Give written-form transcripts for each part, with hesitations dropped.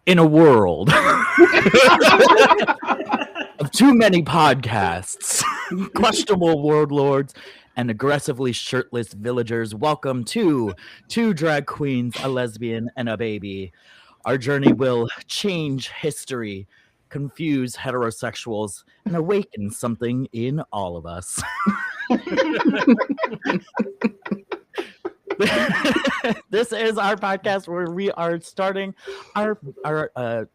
In a world of too many podcasts, questionable warlords, and aggressively shirtless villagers, welcome to Two Drag Queens, a Lesbian, and a Baby. Our journey will change history, confuse heterosexuals, and awaken something in all of us. This is our podcast where we are starting our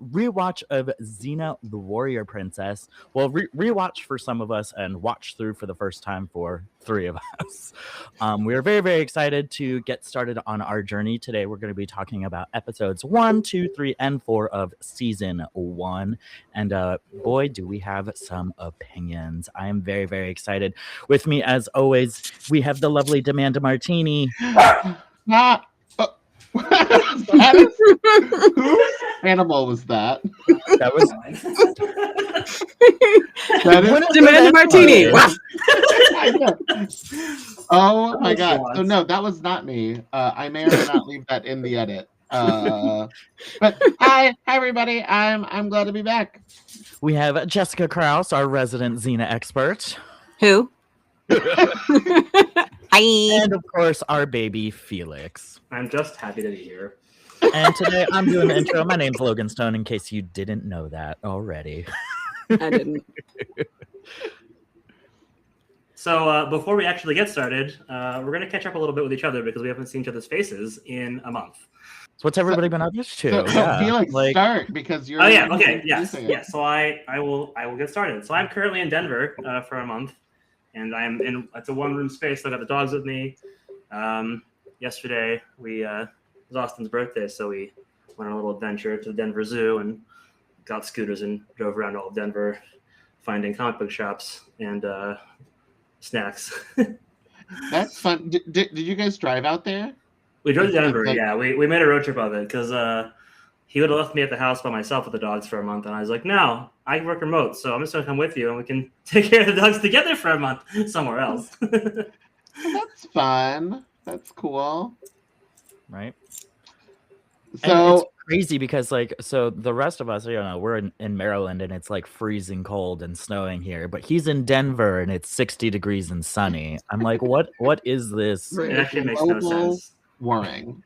rewatch of Xena the Warrior Princess. Well, rewatch for some of us and watch through for the first time for three of us. We are very, very excited to get started on our journey. Today, we're going to be talking about episodes 1, 2, 3, and 4 of season 1. And boy, do we have some opinions. I am very, very excited. With me, as always, we have the lovely Demanda Martini. Whose animal was that? That was Demanda Martini. Oh my god! So no, that was not me. I may or may not leave that in the edit. But hi everybody. I'm glad to be back. We have Jessica Crouse, our resident Xena expert. Who? And of course, our baby Felix. I'm just happy to be here. And today I'm doing the intro. My name's Logan Stone, in case you didn't know that already. I didn't. So before we actually get started, we're going to catch up a little bit with each other because we haven't seen each other's faces in a month. So what's everybody been up to? So Felix, start because you're. Oh yeah. Okay. Yes. Yes. So I will get started. So I'm currently in Denver for a month. And it's a one-room space. So I got the dogs with me. Yesterday, it was Austin's birthday, so we went on a little adventure to the Denver Zoo and got scooters and drove around all of Denver, finding comic book shops and snacks. That's fun. Did you guys drive out there? We drove to Denver, yeah. We made a road trip of it because he would have left me at the house by myself with the dogs for a month. And I was like, no, I work remote, so I'm just going to come with you and we can take care of the dogs together for a month somewhere else. That's fun. That's cool. Right. So it's crazy because so the rest of us, we're in Maryland and it's like freezing cold and snowing here, but he's in Denver and it's 60 degrees and sunny. I'm like, what is this? It actually makes no sense. Warring.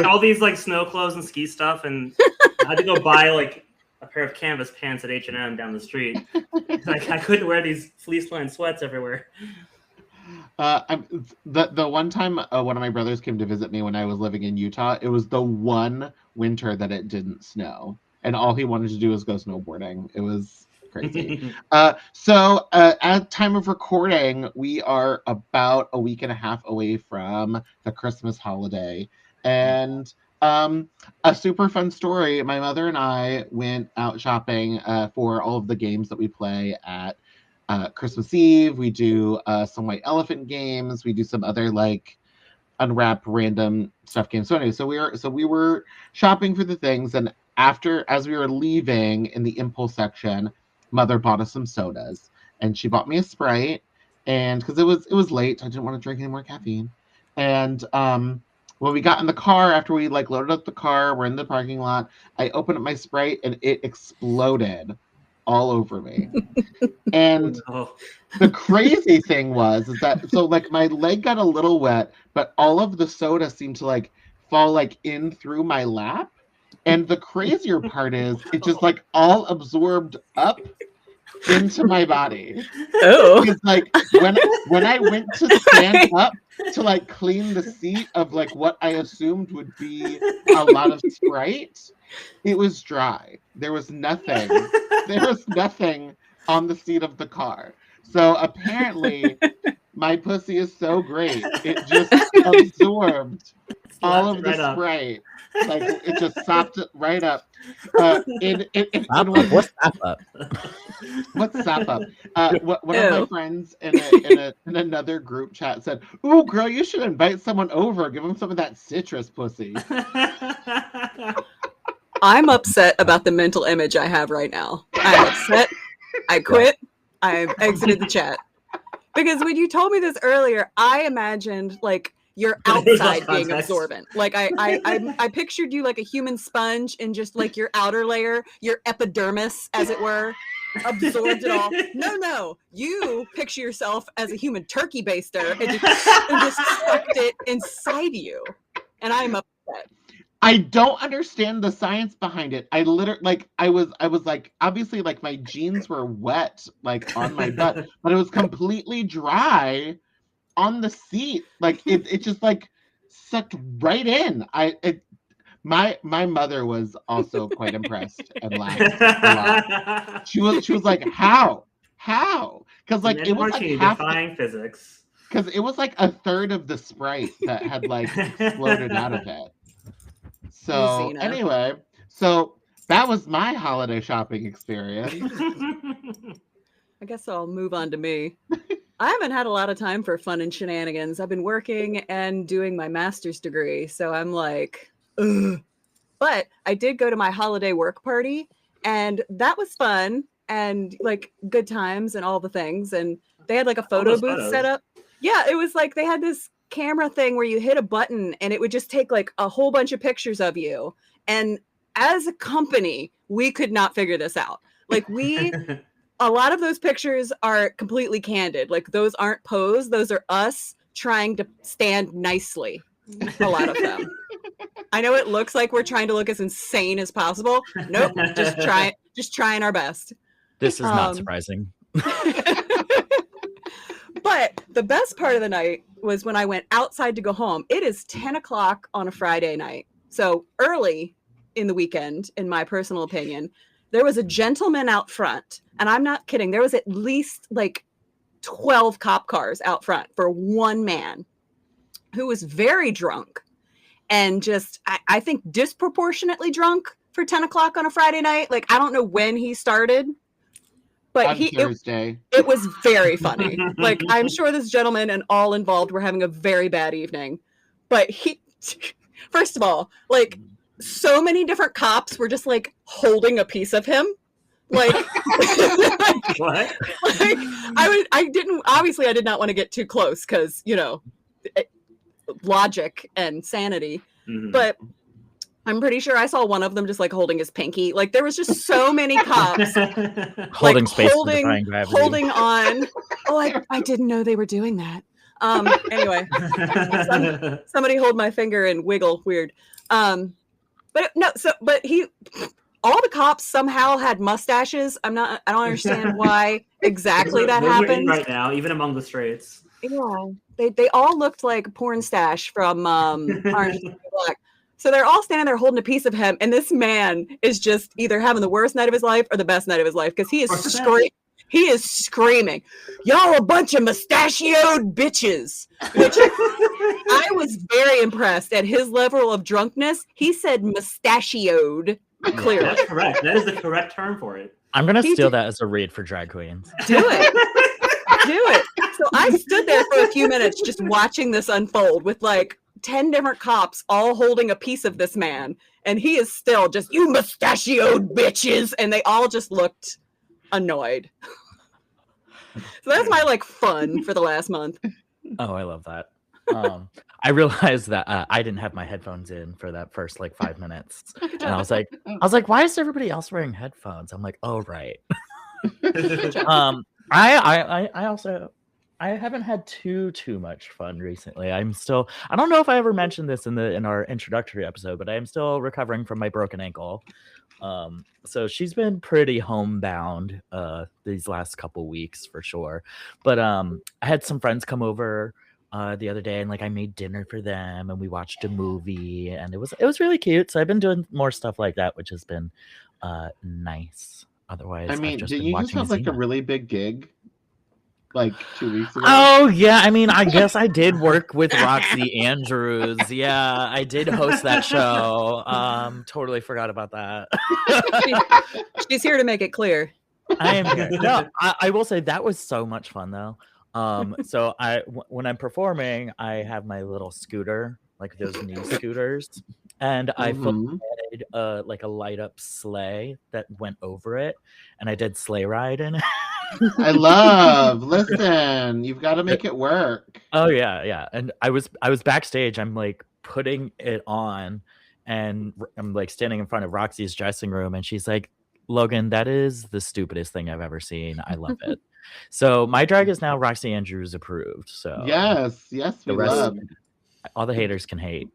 All these like snow clothes and ski stuff, and I had to go buy like a pair of canvas pants at H&M down the street. Like I couldn't wear these fleece-lined sweats everywhere. The one time one of my brothers came to visit me when I was living in Utah, it was the one winter that it didn't snow, and all he wanted to do was go snowboarding. It was crazy. So at time of recording, we are about a week and a half away from the Christmas holiday, and a super fun story. My mother and I went out shopping for all of the games that we play at Christmas Eve. We do some white elephant games. We do some other like unwrap random stuff games. So anyway, so we were shopping for the things, and as we were leaving in the impulse section, Mother bought us some sodas, and she bought me a Sprite, and because it was late, I didn't want to drink any more caffeine. And when we got in the car, after we like loaded up the car, we're in the parking lot, I opened up my Sprite and it exploded all over me. And the crazy thing was that so like my leg got a little wet, but all of the soda seemed to like fall like in through my lap. And the crazier part is it just like all absorbed up into my body. Oh. Because like when I went to stand up to like clean the seat of like what I assumed would be a lot of Sprite, it was dry. There was nothing. There was nothing on the seat of the car. So apparently my pussy is so great. It just absorbed all of the Sprite. Like it just sopped it right up. What's sop up? What's sop up? One of my friends in another group chat said, "Ooh, girl, you should invite someone over. Give them some of that citrus pussy." I'm upset about the mental image I have right now. I'm upset. I quit. I've exited the chat. Because when you told me this earlier, I imagined like you're There's lost outside being context. absorbent. Like I pictured you like a human sponge and just like your outer layer, your epidermis, as it were, absorbed it all. No, you picture yourself as a human turkey baster and just sucked it inside you. And I'm upset. I don't understand the science behind it. I literally like I was like obviously like my jeans were wet like on my butt, but it was completely dry on the seat. Like it just like sucked right in. My mother was also quite impressed and laughed a lot. She was like, how? Because like it was like half defying physics. because it was like a third of the Sprite that had like exploded out of it. So Xena. anyway, so that was my holiday shopping experience. I guess I'll move on to me. I haven't had a lot of time for fun and shenanigans. I've been working and doing my master's degree, so I'm like, ugh. But I did go to my holiday work party, and that was fun and like good times and all the things. And they had like a photo booth set up. Yeah, it was like they had this camera thing where you hit a button and it would just take like a whole bunch of pictures of you. And as a company, we could not figure this out. Like a lot of those pictures are completely candid. Like those aren't posed. Those are us trying to stand nicely. A lot of them. I know it looks like we're trying to look as insane as possible. Nope, just trying our best. This is not surprising. But the best part of the night was when I went outside to go home. It is 10 o'clock on a Friday night. So early in the weekend, in my personal opinion. There was a gentleman out front, and I'm not kidding. There was at least like 12 cop cars out front for one man who was very drunk and just, I think, disproportionately drunk for 10 o'clock on a Friday night. Like, I don't know when he started, but it was very funny. Like, I'm sure this gentleman and all involved were having a very bad evening. But first of all, like, so many different cops were just like holding a piece of him. Like, what? Like, I did not want to get too close because, you know, logic and sanity. Mm-hmm. But I'm pretty sure I saw one of them just like holding his pinky. Like, there was just so many cops holding like, space, holding on. Oh, I didn't know they were doing that. Anyway, somebody hold my finger and wiggle weird. But all the cops somehow had mustaches. I don't understand why exactly that happened right now, even among the straights. Yeah, they all looked like porn stash from Orange is the New Black. So they're all standing there holding a piece of him, and this man is just either having the worst night of his life or the best night of his life because he is screaming, "Y'all a bunch of mustachioed bitches!" Which I was very impressed at his level of drunkenness. He said mustachioed. Clearly, that's correct. That is the correct term for it. I'm gonna steal that as a read for drag queens. Do it. So I stood there for a few minutes just watching this unfold with like 10 different cops all holding a piece of this man, and he is still just, "You mustachioed bitches," and they all just looked annoyed. So that's my like fun for the last month. Oh, I love that. I realized that I didn't have my headphones in for that first like 5 minutes, and I was like, why is everybody else wearing headphones? I'm like, oh right. I haven't had too much fun recently. I don't know if I ever mentioned this in our introductory episode, but I am still recovering from my broken ankle. So she's been pretty homebound these last couple weeks for sure. But I had some friends come over the other day, and like I made dinner for them, and we watched a movie, and it was really cute. So I've been doing more stuff like that, which has been nice. Otherwise, I mean, I've just did been you watching just have like a really big gig? Like 2 weeks ago? Oh yeah, I mean, I guess I did work with Roxy Andrews. Yeah, I did host that show. Totally forgot about that. She's here to make it clear. I am here. No, I will say that was so much fun though. So when I'm performing, I have my little scooter, like those new scooters, and I made like a light up sleigh that went over it, and I did sleigh ride in it. Listen, you've got to make it work. Oh yeah. And I was backstage. I'm like putting it on, and I'm like standing in front of Roxy's dressing room, and she's like, "Logan, that is the stupidest thing I've ever seen. I love it." So my drag is now Roxy Andrews approved. So Yes, we love. All the haters can hate.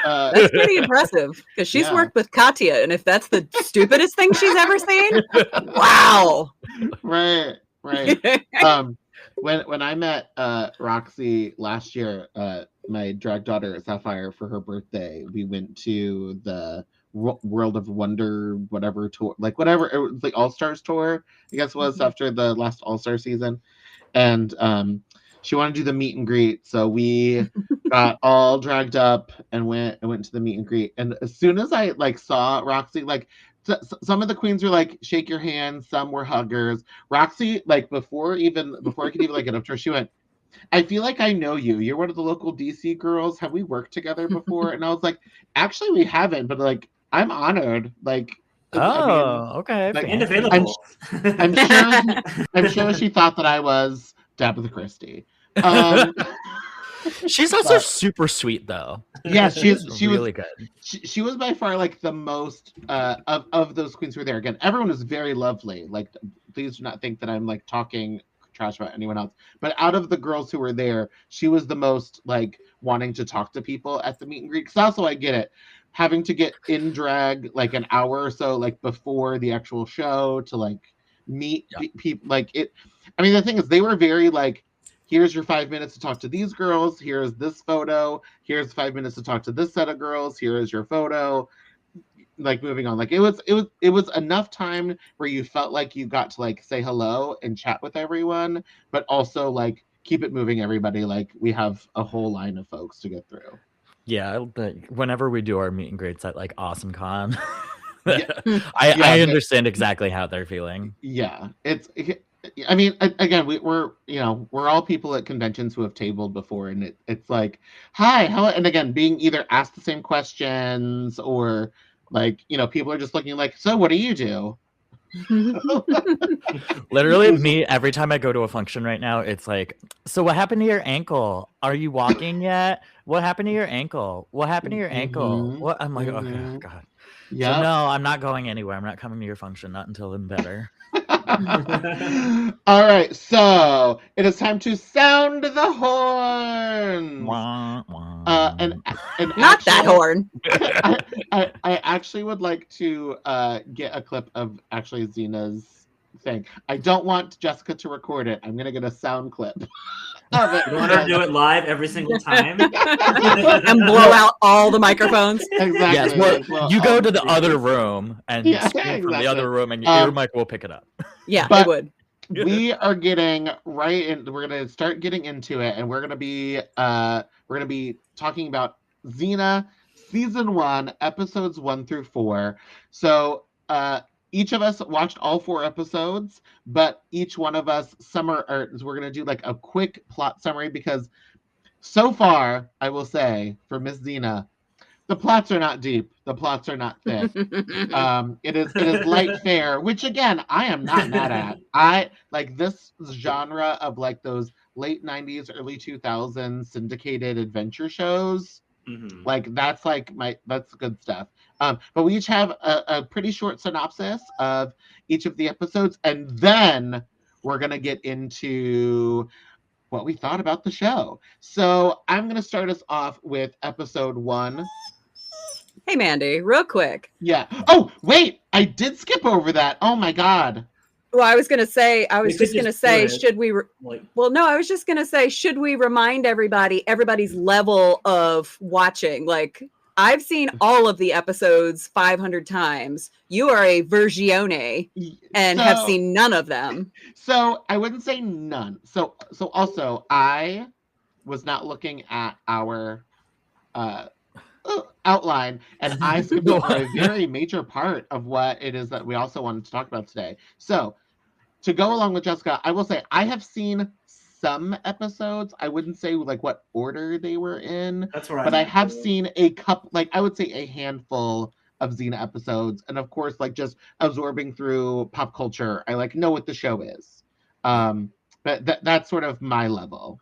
That's pretty impressive because she's worked with Katya, and if that's the stupidest thing she's ever seen, wow. Right. When I met Roxy last year, my drag daughter Sapphire, for her birthday, we went to the World of Wonder whatever tour, it was the All Stars tour, I guess it was after the last All Star season, and she wanted to do the meet and greet, so we got all dragged up and went to the meet and greet. And as soon as I saw Roxy, some of the queens were like, shake your hands, some were huggers. Roxy, before I could even get up to her, she went, I feel like I know you. You're one of the local DC girls. Have we worked together before? And I was like, actually we haven't, but I'm honored. Okay. And available. I'm sure she thought that I was Tabitha Christie. She's also super sweet though. Yeah, she was really good. She was by far the most of those queens who were there. Again, everyone was very lovely. Please do not think that I'm talking trash about anyone else. But out of the girls who were there, she was the most wanting to talk to people at the meet and greet. Because also I get it, having to get in drag an hour or so before the actual show to meet people. I mean, the thing is, they were very here's your 5 minutes to talk to these girls. Here's this photo. Here's 5 minutes to talk to this set of girls. Here is your photo. Moving on. It was enough time where you felt like you got to say hello and chat with everyone, but also keep it moving, everybody. We have a whole line of folks to get through. Yeah, whenever we do our meet and greets at Awesome Con, I understand exactly how they're feeling. Yeah, I mean, again, we're all people at conventions who have tabled before, and it's hi, how, and again, being either asked the same questions or people are just looking so what do you do? Literally, me, every time I go to a function right now, it's so what happened to your ankle? Are you walking yet? What happened to your ankle? What happened to your ankle? What? I'm like, okay, God. Yeah. So no, I'm not going anywhere. I'm not coming to your function, not until I'm better. All right, so it is time to sound the horn. And not that horn. I actually would like to get a clip of Xena's thing. I don't want Jessica to record it. I'm gonna get a sound clip of it. You want her to do it live every single time and blow out all the microphones. Exactly. Yes, well, you go to the other room and speak from the other room, and your mic will pick it up. Yeah, it would. We are getting right in. We're gonna start getting into it, and we're gonna be talking about Xena season 1, episodes 1 through 4. So each of us watched all 4 episodes, but each one of us we're gonna do a quick plot summary, because so far, I will say, for Miss Xena, the plots are not deep. The plots are not thick. It is light fare, which again, I am not mad at. I this genre of those late 90s, early 2000s syndicated adventure shows. Mm-hmm. That's good stuff. But we each have a pretty short synopsis of each of the episodes, and then we're gonna get into what we thought about the show. So I'm gonna start us off with episode 1. Hey, Mandy, real quick. Yeah. Oh, wait, I did skip over that. Oh my God. Well, I was just going to say, should we, should we remind everybody's level of watching? I've seen all of the episodes 500 times. You are a Vergione and have seen none of them. So I wouldn't say none. So also I was not looking at our, outline, and I skipped over a very major part of what it is that we also wanted to talk about today. So to go along with Jessica, I will say I have seen some episodes. I wouldn't say what order they were in. That's right. But I have seen a couple, I would say a handful of Xena episodes, and of course just absorbing through pop culture, I know what the show is. But that's sort of my level.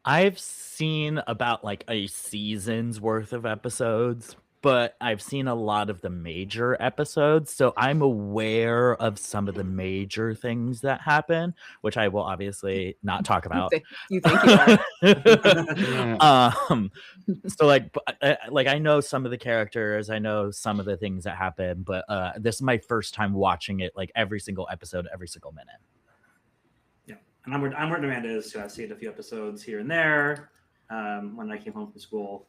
I've seen about like a season's worth of episodes, but I've seen a lot of the major episodes, so I'm aware of some of the major things that happen, which I will obviously not talk about. You think you are. So like I know some of the characters, I know some of the things that happen, but this is my first time watching it, like every single episode, every single minute. Yeah, and I'm where Amanda is too. I've seen a few episodes here and there. When I came home from school,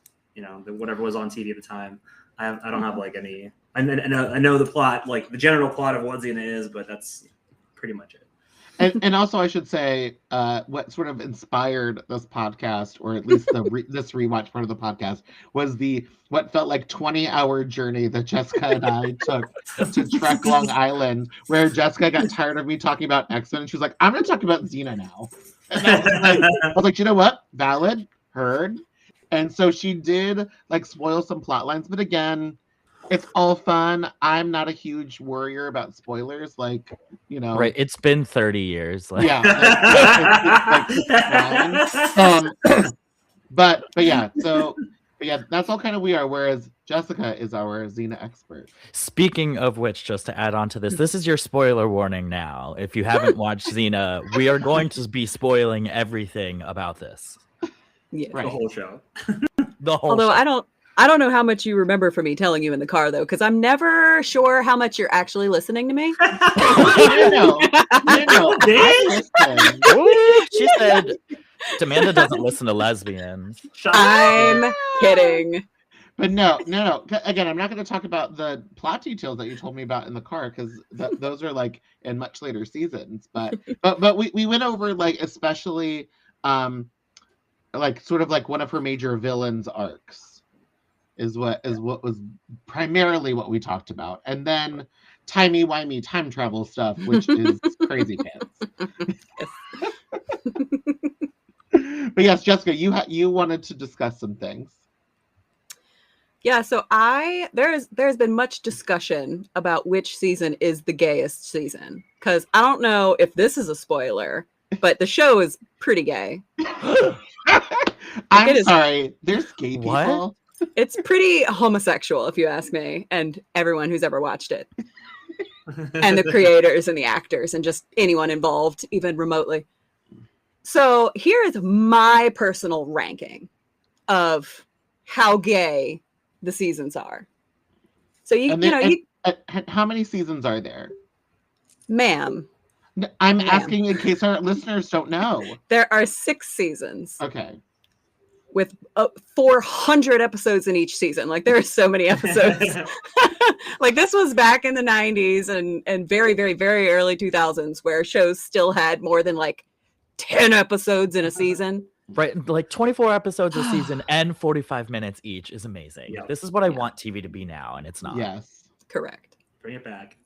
whatever was on TV at the time. I don't have like any. I know the plot, like the general plot of what Xena is, but that's pretty much it. And also, I should say, what sort of inspired this podcast, or at least this rewatch part of the podcast, was what felt like 20-hour journey that Jessica and I took to trek Long Island, where Jessica got tired of me talking about X-Men, and she was like, "I'm going to talk about Xena now." And I was like, you know what? Valid, heard. And so she did like spoil some plot lines, but again, it's all fun. I'm not a huge worrier about spoilers, like, Right, it's been 30 years. Like... Yeah. But yeah, that's all kind of we are, whereas Jessica is our Xena expert. Speaking of which, just to add on to this is your spoiler warning now. If you haven't watched Xena, we are going to be spoiling everything about this. Yeah, right. The whole show. Although show. I don't know how much you remember from me telling you in the car, though, because I'm never sure how much you're actually listening to me. I know. She said Amanda doesn't listen to lesbians. I'm kidding. But no. Again, I'm not going to talk about the plot details that you told me about in the car, because those are like in much later seasons. But we went over like especially like sort of like one of her major villains arcs. Is what was primarily what we talked about, and then timey-wimey time travel stuff, which is crazy pants. But yes, Jessica, you wanted to discuss some things. Yeah, so there's been much discussion about which season is the gayest season, because I don't know if this is a spoiler, but the show is pretty gay. I'm sorry, there's gay people. What? It's pretty homosexual, if you ask me, and everyone who's ever watched it. And the creators and the actors and just anyone involved, even remotely. So here is my personal ranking of how gay the seasons are. So how many seasons are there? Ma'am. I'm asking in case our listeners don't know. There are 6 seasons. Okay. With 400 episodes in each season. Like, there are so many episodes. Like, this was back in the 90s and very, very, very early 2000s, where shows still had more than like 10 episodes in a season. Right, like 24 episodes a season and 45 minutes each is amazing. Yep. This is what I want TV to be now, and it's not. Yes. Correct. Bring it back.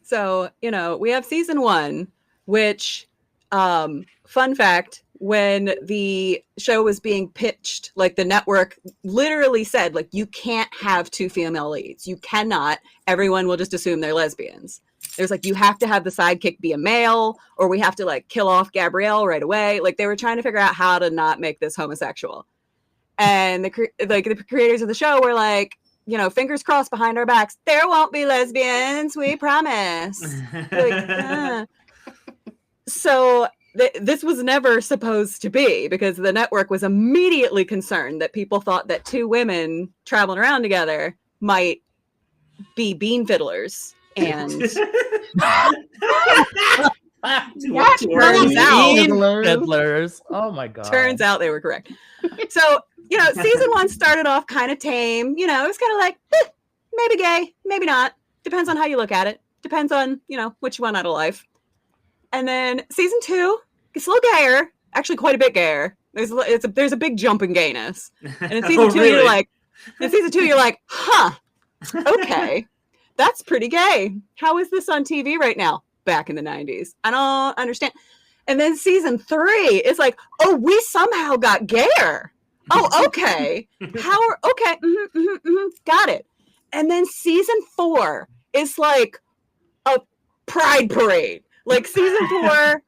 So, we have season 1, which, fun fact, when the show was being pitched, like the network literally said, like, you can't have 2 female leads. You cannot. Everyone will just assume they're lesbians. There's like, you have to have the sidekick be a male, or we have to like kill off Gabrielle right away. Like, they were trying to figure out how to not make this homosexual. And the creators of the show were like, fingers crossed behind our backs, there won't be lesbians, we promise. So this was never supposed to be, because the network was immediately concerned that people thought that 2 women traveling around together might be bean fiddlers. And fiddlers. Oh my god. Turns out they were correct. So, season 1 started off kind of tame. It was kind of like, maybe gay, maybe not. Depends on how you look at it. Depends on, what you want out of life. And then season 2 gets a little gayer, actually quite a bit gayer. There's a big jump in gayness. And in season 2, really? you're like, huh, okay, that's pretty gay. How is this on TV right now? Back in the 90s. I don't understand. And then season 3 is like, oh, we somehow got gayer. Oh, okay. Got it. And then season 4 is like a pride parade. Like season 4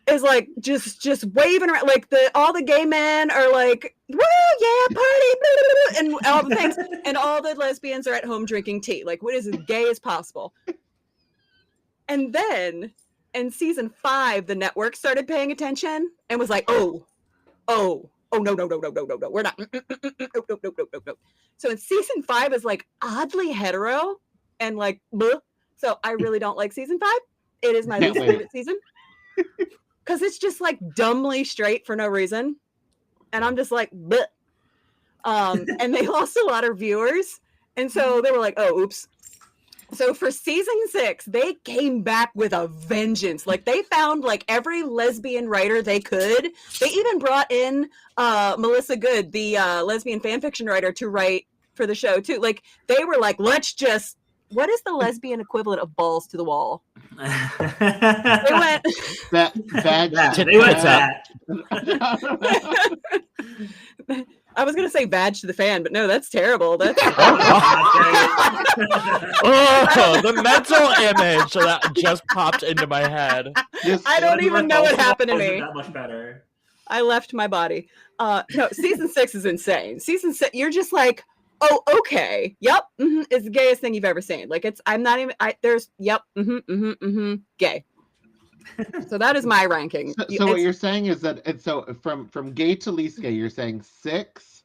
is like just waving around, like all the gay men are like, woo, yeah, party, blah, blah, blah, and all the things, and all the lesbians are at home drinking tea. Like, what is as gay as possible? And then in season 5, the network started paying attention and was like, oh, no, we're not. No. So in season 5 is like oddly hetero and like, bleh. So I really don't like season 5. It is my least favorite season because it's just like dumbly straight for no reason, and I'm just like, bleh. And they lost a lot of viewers, and so they were like, oh, oops. So for season 6, they came back with a vengeance. Like they found like every lesbian writer they could. They even brought in Melissa Good, the lesbian fanfiction writer, to write for the show too. Like they were like, let's just, what is the lesbian equivalent of balls to the wall? They went I was gonna say badge to the fan, but no, that's terrible. That's the mental image that just popped into my head. I don't even know what happened to me. That much better. I left my body. No, season 6 is insane. Season 6, you're just like, oh, okay, yep, it's the gayest thing you've ever seen. Like gay. So that is my ranking. So what you're saying is that it's so from gay to least gay, you're saying 6,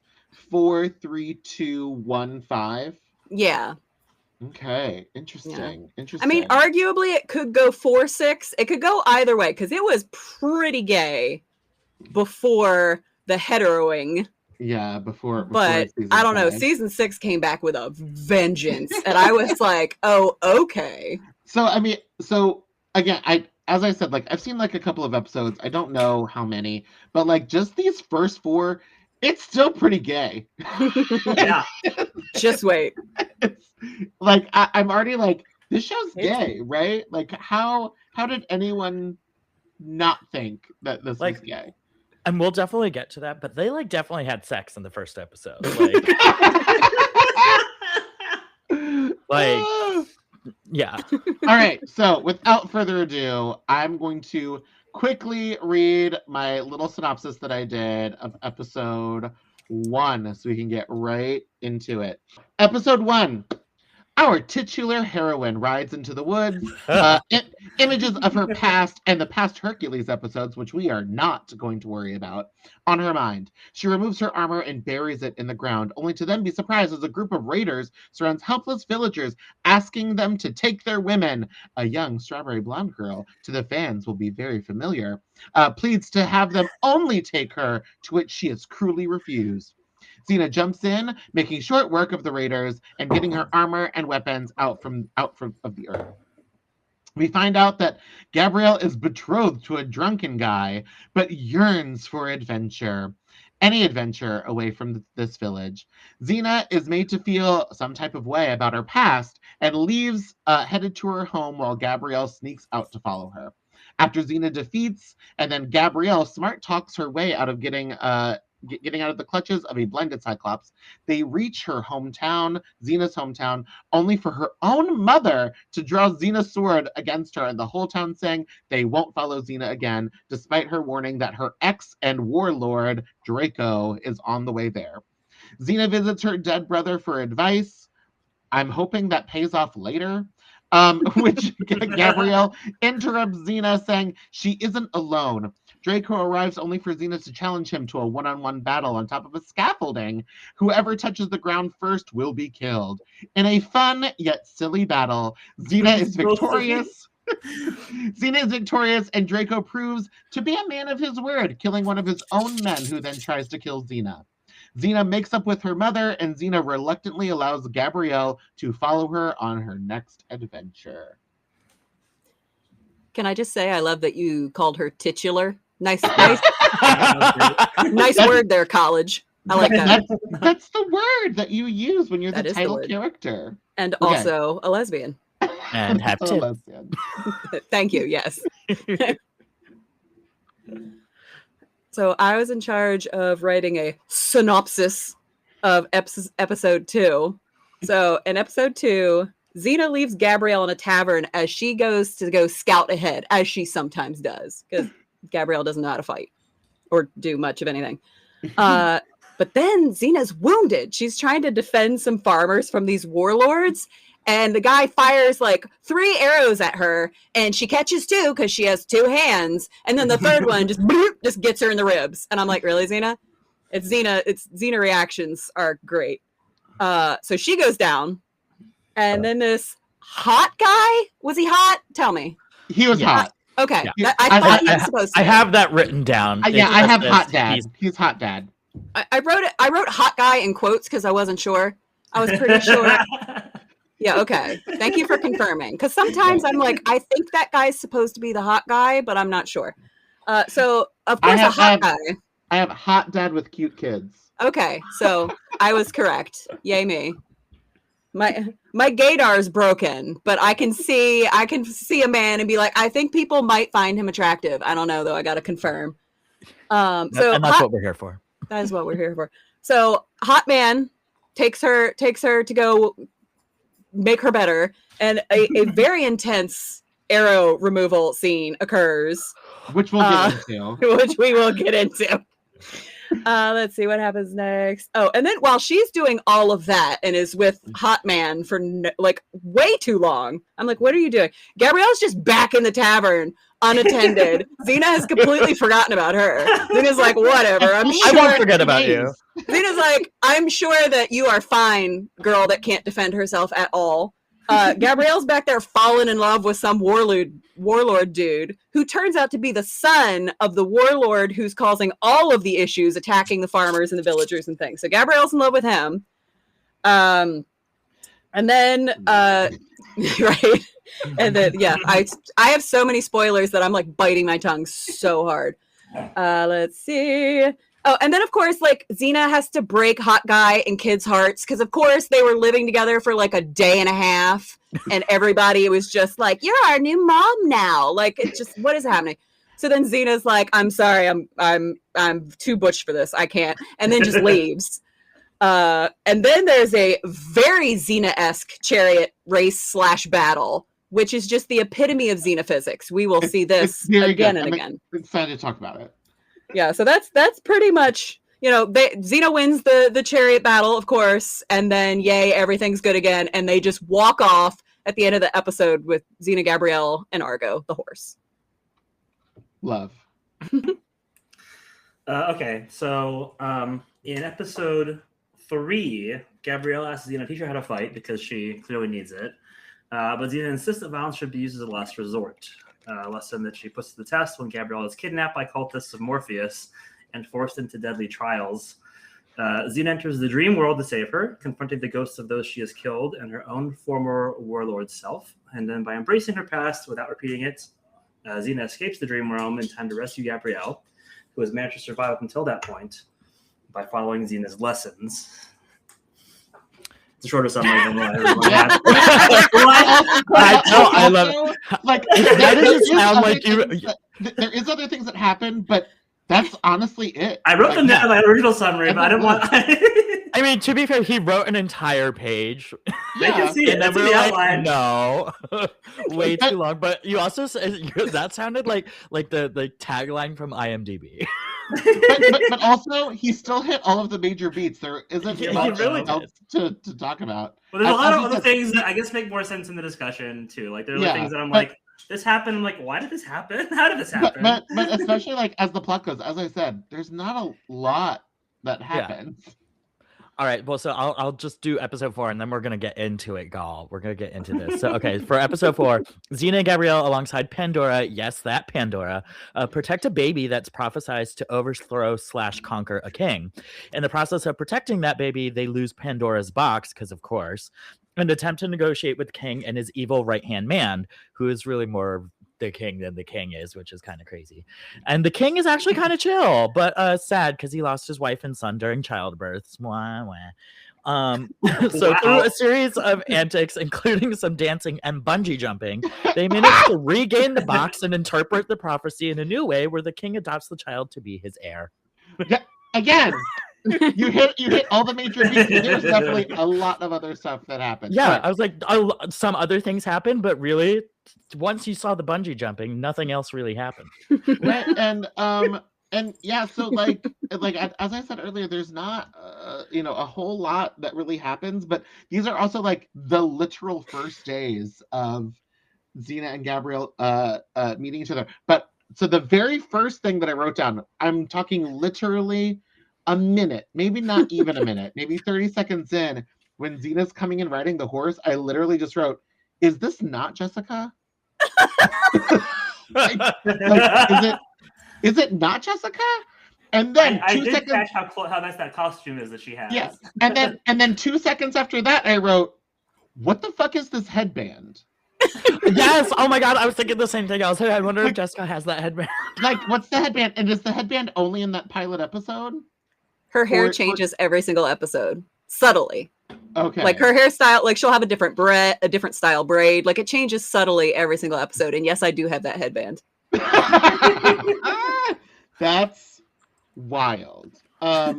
4, 3, 2, 1, 5. Yeah. Okay. Interesting. Interesting. I mean, arguably it could go 4, 6. It could go either way because it was pretty gay before the heteroing. Yeah, before but I don't know. Season 6 came back with a vengeance, and I was like, "Oh, okay." So I mean, again, as I said, like I've seen like a couple of episodes. I don't know how many, but like just these first 4, it's still pretty gay. Yeah, just wait. It's, like I'm already like, this show's gay, right? Like how did anyone not think that this was gay? And we'll definitely get to that, but they like definitely had sex in the first episode. Like, yeah. All right. So without further ado, I'm going to quickly read my little synopsis that I did of episode 1 so we can get right into it. Episode 1. Our titular heroine rides into the woods. Images of her past and the past Hercules episodes, which we are not going to worry about, on her mind. She removes her armor and buries it in the ground, only to then be surprised as a group of raiders surrounds helpless villagers, asking them to take their women. A young strawberry blonde girl, to the fans will be very familiar, pleads to have them only take her, to which she is cruelly refused. Xena jumps in, making short work of the raiders and getting her armor and weapons out from of the earth. We find out that Gabrielle is betrothed to a drunken guy, but yearns for adventure. Any adventure away from this village. Xena is made to feel some type of way about her past and leaves headed to her home while Gabrielle sneaks out to follow her. After Xena defeats, and then Gabrielle smart talks her way out of getting out of the clutches of a blinded Cyclops, they reach her hometown, Xena's hometown, only for her own mother to draw Xena's sword against her, and the whole town saying they won't follow Xena again, despite her warning that her ex and warlord, Draco, is on the way there. Xena visits her dead brother for advice. I'm hoping that pays off later. Which Gabrielle interrupts Xena, saying she isn't alone. Draco arrives only for Xena to challenge him to a one-on-one battle on top of a scaffolding. Whoever touches the ground first will be killed. In a fun yet silly battle, Xena is victorious. Xena is victorious, and Draco proves to be a man of his word, killing one of his own men who then tries to kill Xena. Xena makes up with her mother, and Xena reluctantly allows Gabrielle to follow her on her next adventure. Can I just say I love that you called her titular? Nice word there, college. I like that. That's the word that you use when you're the title character. And also a lesbian. And have two. Lesbian. Thank you, yes. So I was in charge of writing a synopsis of episode 2. So in episode 2, Xena leaves Gabrielle in a tavern as she goes to go scout ahead, as she sometimes does, because Gabrielle doesn't know how to fight or do much of anything. But then Xena's wounded. She's trying to defend some farmers from these warlords, and the guy fires like 3 arrows at her, and she catches 2 because she has 2 hands, and then the third one just gets her in the ribs. And I'm like, really, Xena? It's Xena reactions are great. So she goes down, and then this hot guy, was he hot? Tell me. He was hot. Okay. Yeah. I thought he was supposed to. I have that written down. Yeah, I have hot dad. He's hot dad. I wrote hot guy in quotes because I wasn't sure. I was pretty sure. Yeah, okay. Thank you for confirming. Because sometimes I'm like, I think that guy's supposed to be the hot guy, but I'm not sure. So, of course, a hot guy. I have hot dad with cute kids. Okay, so I was correct. Yay me. My gaydar's broken, but I can see a man and be like, I think people might find him attractive. I don't know though. I got to confirm. And that's what we're here for. That is what we're here for. So hot man takes her to go make her better, and a very intense arrow removal scene occurs, which we'll get into. Which we will get into. Let's see what happens next. Oh, and then while she's doing all of that and is with Hot Man for like way too long, I'm like, what are you doing? Gabrielle's just back in the tavern, unattended. Xena has completely forgotten about her. Xena's like, whatever. I won't forget about you. Xena's like, I'm sure that you are fine, girl that can't defend herself at all. Gabrielle's back there falling in love with some warlord dude who turns out to be the son of the warlord who's causing all of the issues, attacking the farmers and the villagers and things. So Gabrielle's in love with him. And then, right. And then, yeah, I have so many spoilers that I'm like biting my tongue so hard. Let's see. Oh, and then of course, like Xena has to break hot guy and kids' hearts because of course they were living together for like a day and a half, and everybody was just like, "You're our new mom now." Like, it's just what is happening? So then Xena's like, "I'm sorry, I'm too butch for this. I can't," and then just leaves. And then there's a very Xena-esque chariot race / battle, which is just the epitome of Xena physics. We will see this again and again. I'm excited to talk about it. Yeah, so that's pretty much, you know, Xena wins the chariot battle, of course, and then yay, everything's good again, and they just walk off at the end of the episode with Xena, Gabrielle, and Argo, the horse. Love. Okay, so in episode 3, Gabrielle asks Xena to teach her how to fight because she clearly needs it, but Xena insists that violence should be used as a last resort. Lesson that she puts to the test when Gabrielle is kidnapped by cultists of Morpheus and forced into deadly trials. Xena enters the dream world to save her, confronting the ghosts of those she has killed and her own former warlord self. And then by embracing her past without repeating it, Xena escapes the dream realm in time to rescue Gabrielle, who has managed to survive up until that point by following Xena's lessons. It's a shorter summary than what everyone had. I love it. Like, that doesn't sound like you. There is other things that happen, but that's honestly it. I wrote them down in my original summary, but I didn't want. I mean, to be fair, he wrote an entire page. They can see it. And then That's we were the like, outline. no, way too long. But you also said that sounded like the tagline from IMDb. but also, he still hit all of the major beats. There isn't much else to talk about. Well, there's a lot of other things that I guess make more sense in the discussion too. Like there are things that I'm like, this happened. I'm like, why did this happen? How did this happen? But especially like as the plot goes, as I said, there's not a lot that happens. Yeah. All right, well, so I'll just do episode 4, and then we're gonna get into it, Gal. We're gonna get into this. So, okay, for episode 4, Xena and Gabrielle, alongside Pandora, yes, that Pandora, protect a baby that's prophesized to overthrow / conquer a king. In the process of protecting that baby, they lose Pandora's box, because of course, and attempt to negotiate with King and his evil right-hand man, who is really more the king than the king is, which is kind of crazy. And the king is actually kind of chill, but sad because he lost his wife and son during childbirth. So through a series of antics, including some dancing and bungee jumping, they manage to regain the box and interpret the prophecy in a new way where the king adopts the child to be his heir. Yeah, again, You hit all the major beats. There's definitely a lot of other stuff that happened. Yeah, But- I was like, some other things happened, but really, once you saw the bungee jumping, nothing else really happened. right, and yeah, so like as I said earlier, there's not a whole lot that really happens, but these are also like the literal first days of Xena and Gabrielle meeting each other. But so the very first thing that I wrote down, I'm talking literally a minute, maybe not even a minute, maybe 30 seconds in, when Xena's coming and riding the horse, I literally just wrote, "Is this not Jessica?" Is it not Jessica? And then I 2 did seconds. catch how nice that costume is that she has. Yeah, and then 2 seconds after that, I wrote, "What the fuck is this headband?" Yes. Oh my god, I was thinking the same thing. I was like, I wonder if Jessica has that headband. Like, what's the headband? And is the headband only in that pilot episode? Her hair Or- changes every single episode, subtly. Okay. Like her hairstyle, like she'll have a different style braid. Like it changes subtly every single episode. And yes, I do have that headband. That's wild. But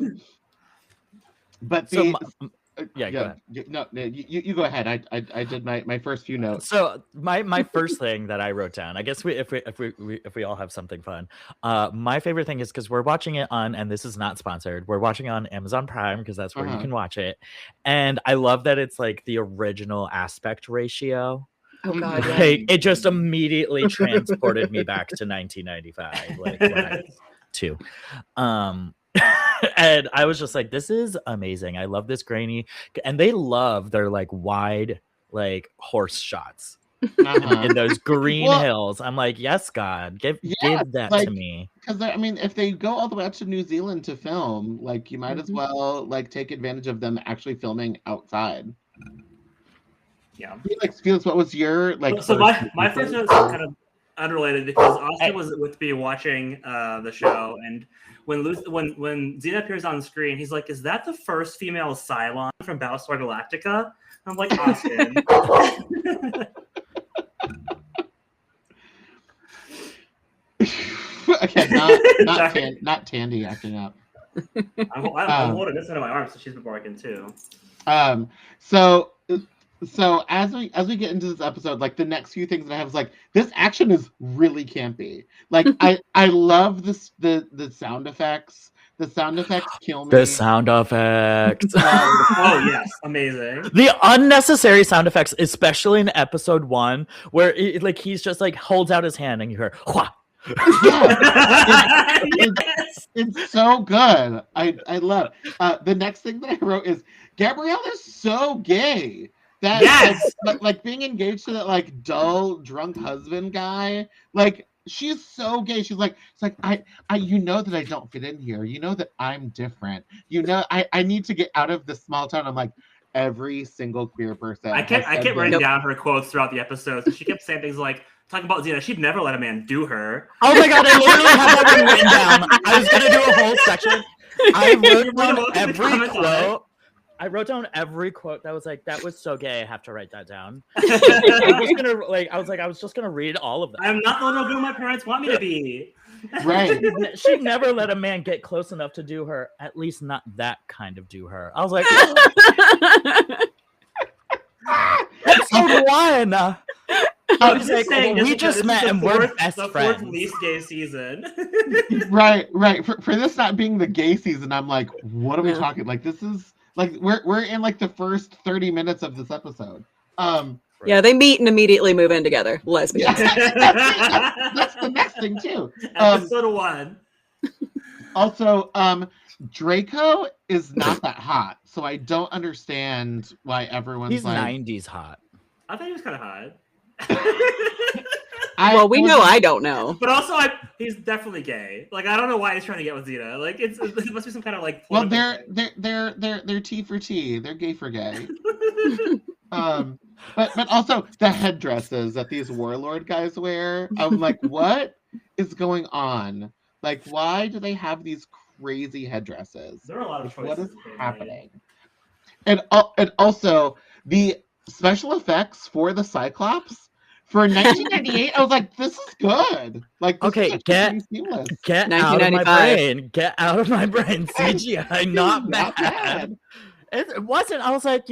So, the yeah, go ahead. You go ahead. I did my first few notes. So my first thing that I wrote down, I guess if we all have something fun, my favorite thing is because we're watching it on, and this is not sponsored, we're watching on Amazon Prime because that's where you can watch it, and I love that it's like the original aspect ratio. Oh god, Mhm. yeah. Like it just immediately transported me back to 1995, like when I was 2. And I was just like, this is amazing. I love this grainy, and they love their like wide like horse shots Uh-huh. in those green Well- hills. I'm like, yes, God, give that like- to me. Because I mean, if they go all the way out to New Zealand to film, like you might as Mhm. well like take advantage of them actually filming outside. Yeah. Felix, what was your like? So my first note is kind of unrelated because Austin was with me watching the show, and when Xena appears on screen, he's like, "Is that the first female Cylon from Battlestar Galactica?" I'm like, Austin. Okay, not Tandy acting up. I'm holding this under my arm, so she's been barking too. So as we get into this episode, like the next few things that I have is like this action is really campy. Like I love this the sound effects. The sound effects kill me. The sound effects. Oh yes, amazing. The unnecessary sound effects, especially in episode 1, where like he's just like holds out his hand and you hear Hua! Yeah, it's so good. I love. The next thing that I wrote is Gabrielle is so gay. That Yes! like being engaged to that like dull drunk husband guy. Like she's so gay. She's like I you know that I don't fit in here. You know that I'm different. You know I need to get out of this small town. I'm like every single queer person. I kept writing down her quotes throughout the episode. So she kept saying things like talking about Xena. She'd never let a man do her. Oh my god, I literally have that one written down. I was gonna do a whole section. I wrote down every quote. I wrote down every quote that was like, that was so gay. I have to write that down. I was just gonna read all of them. I'm not the little girl my parents want me to be. Right. She'd never let a man get close enough to do her, at least not that kind of do her. I was like, episode 1. I'm just saying, we Jessica, just this met is and the we're fourth- best the friends. fourth least gay season. Right. For this not being the gay season, I'm like, what are we Yeah. talking? Like this is like we're in like the first 30 minutes of this episode. Yeah, they meet and immediately move in together. Lesbians. That's the next thing too. Episode 1. Also, Draco is not that hot, so I don't understand why everyone's He's like 90s hot. I thought he was kind of hot. Well, we know I don't know. But also, he's definitely gay. Like, I don't know why he's trying to get with Xena. Like, it must be some kind of like. Well, political they're T for T. They're gay for gay. But also the headdresses that these warlord guys wear. I'm like, what is going on? Like, why do they have these crazy headdresses? There are a lot of choices. What is they made. happening? And also the special effects for the Cyclops For 1998, I was like, this is good. Like, this Okay, is pretty seamless. Get out of my 1995. brain. Get out of my brain. CGI, not Not bad. bad. It wasn't. I was like,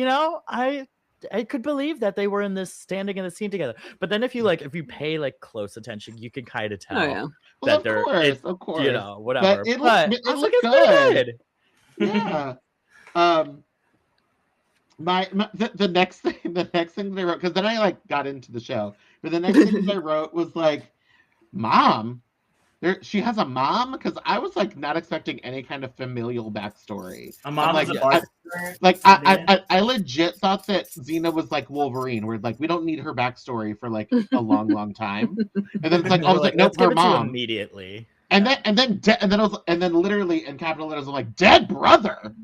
I could believe that they were in this standing in the scene together. But then if you pay like close attention, you can kind of tell Oh yeah. Well, that of course. whatever. But it I looked was like, it's good. pretty good. Yeah. The next thing that I wrote, because then I like got into the show, but the next thing that I wrote was like, mom. She has a mom, because I was like not expecting any kind of familial backstory. A mom like, is a bartender. I legit thought that Xena was like Wolverine, where like we don't need her backstory for like a long time, and then it's like I was like, nope, let's give her it to you mom immediately. and then literally in capital letters I'm like, dead brother.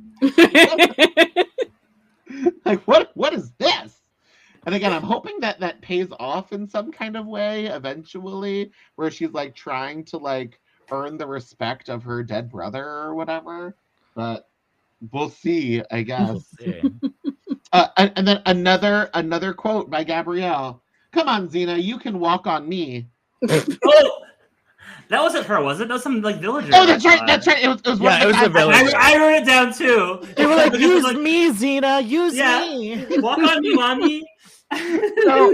Like what is this? And again, I'm hoping that pays off in some kind of way eventually, where she's like trying to like earn the respect of her dead brother or whatever. But we'll see, I guess. And then another quote by Gabrielle. Come on, Xena, you can walk on me. Oh, that wasn't her, was it? That was some like villager. Oh, that's right. It was one of it was the a villager. I wrote it down too. They were like, use me, Xena, use me. Walk on me, mommy. So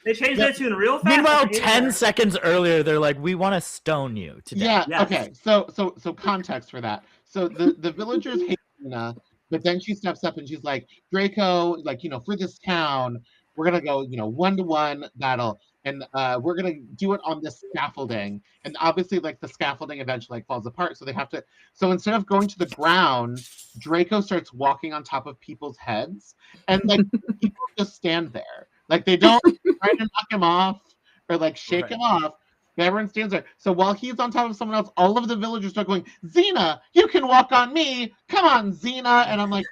they changed that to in real fast. Meanwhile, 10 seconds earlier, they're like, we want to stone you to death. Yeah. Yes. Okay. So context for that. So the villagers hate Xena, but then she steps up and she's like, Draco, like, for this town, we're gonna go, 1-to-1 battle, and we're gonna do it on this scaffolding. And obviously, like, the scaffolding eventually like falls apart, so they have to. So instead of going to the ground, Draco starts walking on top of people's heads, and like people just stand there, like they don't try to knock him off or like shake him off. Everyone stands there. So while he's on top of someone else, all of the villagers start going, Xena, you can walk on me. Come on, Xena. And I'm like,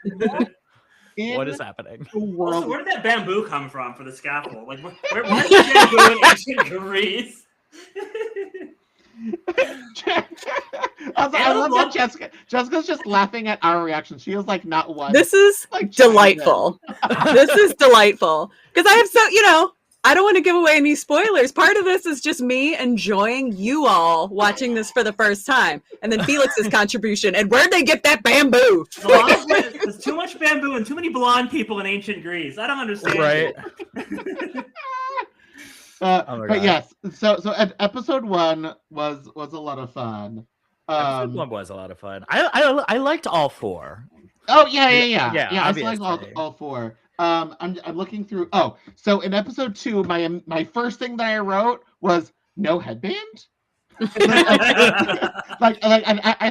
what is happening? Also, where did that bamboo come from for the scaffold? Like, where's the bamboo in ancient Greece? I love that Jessica's just laughing at our reaction. She is like not one. This is like delightful. This is delightful. Because I have I don't want to give away any spoilers. Part of this is just me enjoying you all watching this for the first time. And then Felix's contribution. And where'd they get that bamboo? There's too much bamboo and too many blonde people in ancient Greece. I don't understand. Right. But yes, so episode 1 was a lot of fun. Episode 1 was a lot of fun. I liked all 4. Oh yeah. I liked all 4. I'm looking through. Oh, so in episode 2, my first thing that I wrote was no headband. I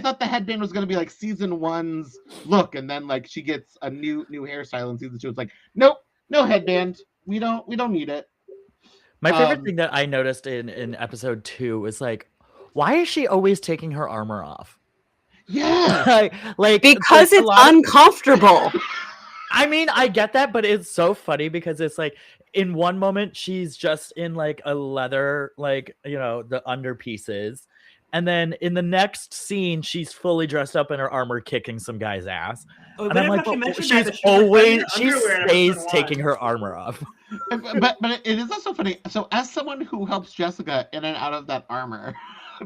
thought the headband was going to be like season 1's look, and then like she gets a new hairstyle in season 2. It's like, nope, no headband. We don't need it. My favorite thing that I noticed in episode 2 was like, why is she always taking her armor off? Yeah, like because it's uncomfortable. I mean, I get that, but it's so funny because it's like in one moment she's just in like a leather, like, the underpieces. And then in the next scene, she's fully dressed up in her armor, kicking some guy's ass. Oh, and I'm like, she stays taking her armor off. But it is also funny. So as someone who helps Jessica in and out of that armor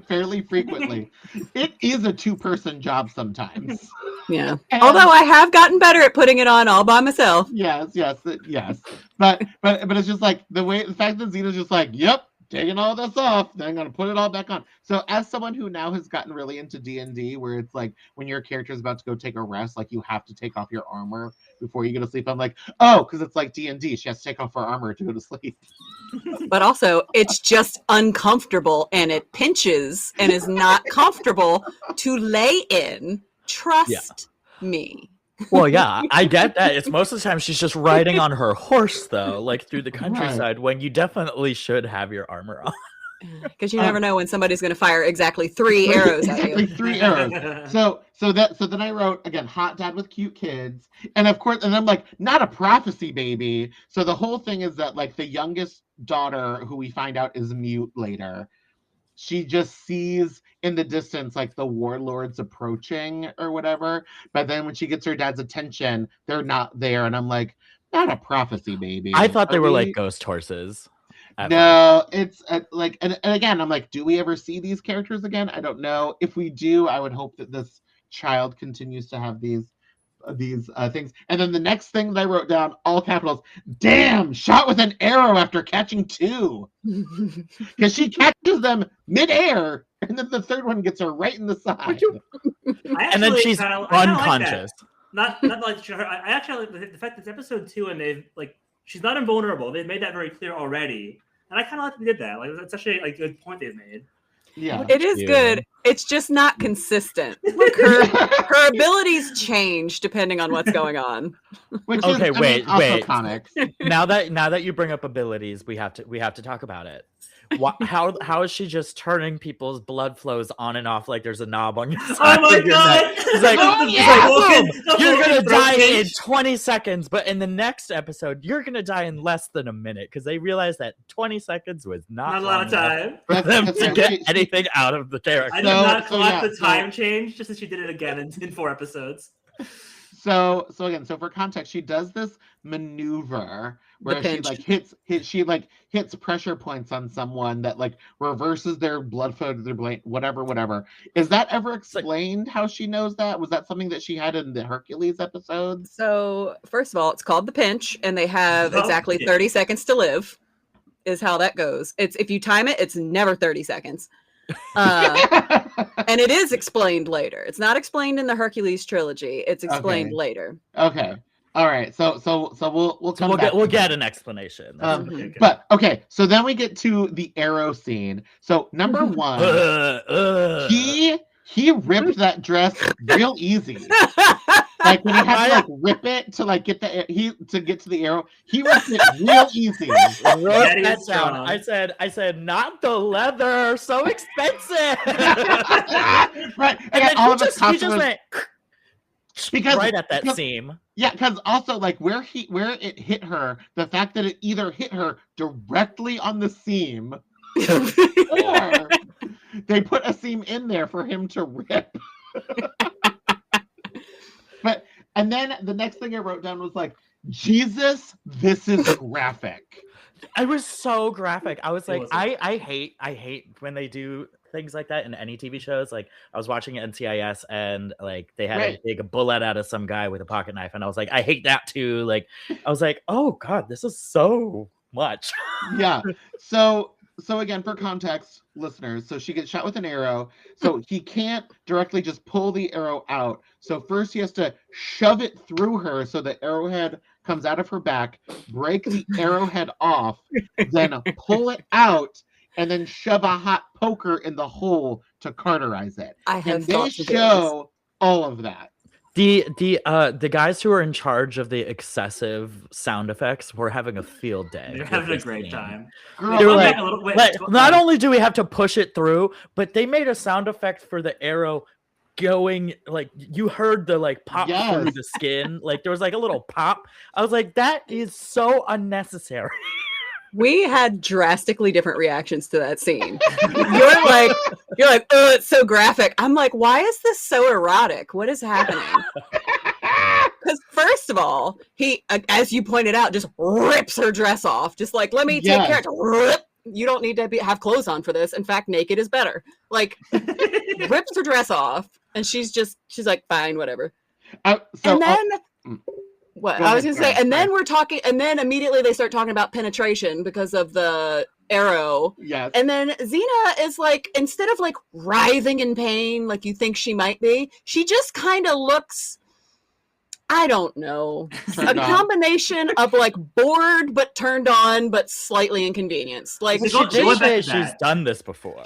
fairly frequently, it is a 2-person job sometimes. Yeah. Although I have gotten better at putting it on all by myself. Yes. But it's just like the fact that Xena's just like, yep, taking all this off, then I'm gonna put it all back on. So as someone who now has gotten really into D&D, where it's like when your character is about to go take a rest, like you have to take off your armor before you go to sleep. I'm like, oh, because it's like D&D, she has to take off her armor to go to sleep. But also, it's just uncomfortable and it pinches and is not comfortable to lay in. Trust me. Well, yeah, I get that. It's most of the time she's just riding on her horse, though, like through the countryside, when you definitely should have your armor on. Because you never know when somebody's going to fire exactly 3 arrows at you. 3 arrows. So then I wrote, again, hot dad with cute kids. And of course, and I'm like, not a prophecy baby. So the whole thing is that like the youngest daughter, who we find out is mute later, she just sees in the distance like the warlords approaching or whatever. But then when she gets her dad's attention, they're not there. And I'm like, not a prophecy baby. I thought they were like ghost horses. ever. No, it's like, and again, I'm like, do we ever see these characters again? I don't know. If we do, I would hope that this child continues to have these things. And then the next thing that I wrote down, all capitals, damn, shot with an arrow after catching two. Because she catches them midair, and then the third one gets her right in the side. And then she's unconscious. Not like I actually like the fact that it's episode 2 and they've like she's not invulnerable. They've made that very clear already, and I kind of like they did that. Like that's actually a good point they've made. Yeah, it is good. It's just not consistent. Like her abilities change depending on what's going on. Which Okay, is, wait. Comics. Now that you bring up abilities, we have to talk about it. How is she just turning people's blood flows on and off like there's a knob on your side? Oh my god! It's like, boom, you're gonna die in 20 seconds, but in the next episode, you're gonna die in less than a minute because they realized that 20 seconds was not a lot of time for them to get anything out of the character. I did not clock the time change, just as she did it again in 4 episodes. So for context, she does this maneuver where she hits pressure points on someone that like reverses their blood flow to their brain, whatever. Is that ever explained how she knows that? Was that something that she had in the Hercules episodes? So first of all, it's called the pinch, and they have exactly 30 seconds to live. Is how that goes. It's if you time it, it's never 30 seconds. And it is explained later. It's not explained in the Hercules trilogy. It's explained later. Okay. All right. So we'll get an explanation. But okay. So then we get to the arrow scene. So number one, he ripped that dress real easy. Like when he had to like rip it to like get to get to the arrow, he ripped it real easy. Wrote that down. I said, not the leather, so expensive. Right, and then all he just went because right at that seam. Yeah, because also like where it hit her, the fact that it either hit her directly on the seam, or they put a seam in there for him to rip. And then the next thing I wrote down was like, Jesus, this is graphic. I was so graphic. I was like, I hate when they do things like that in any TV shows. Like I was watching NCIS and like they had to take a bullet out of some guy with a pocket knife, and I was like, I hate that too. Like I was like, oh god, this is so much. Yeah. So again, for context, listeners, so she gets shot with an arrow. So he can't directly just pull the arrow out. So first he has to shove it through her so the arrowhead comes out of her back, break the arrowhead off, then pull it out, and then shove a hot poker in the hole to cauterize it. And they show all of that. The guys who are in charge of the excessive sound effects were having a field day. They're having a great time. They were like, not only do we have to push it through, but they made a sound effect for the arrow going, like you heard the like pop through the skin. Like there was like a little pop. I was like, that is so unnecessary. We had drastically different reactions to that scene. You're like, oh, it's so graphic. I'm like, why is this so erotic? What is happening? Because first of all, he, as you pointed out, just rips her dress off. Just like, let me take care of it. You don't need to have clothes on for this. In fact, naked is better. Like, rips her dress off, and she's like, fine, whatever. And then. What I was gonna say, and then we're talking, and then immediately they start talking about penetration because of the arrow. Yes. And then Xena is like, instead of like writhing in pain like you think she might be, she just kind of looks, I don't know, a combination of like bored but turned on but slightly inconvenienced. Like she's done this before.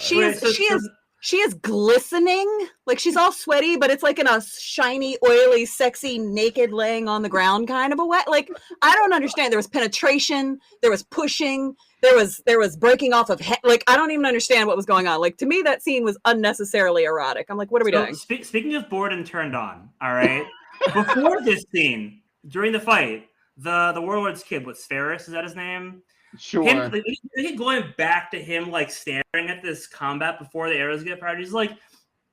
She is glistening, like she's all sweaty, but it's like in a shiny, oily, sexy, naked, laying on the ground kind of a way. Like, I don't understand. There was penetration, there was pushing, there was breaking off of head. Like, I don't even understand what was going on. Like, to me, that scene was unnecessarily erotic. I'm like, what are we doing? Speaking of bored and turned on, all right. Before this scene, during the fight, the Warlord's kid, what's Ferris? Is that his name? Sure. Him going back to him, like staring at this combat before the arrows get fired. He's like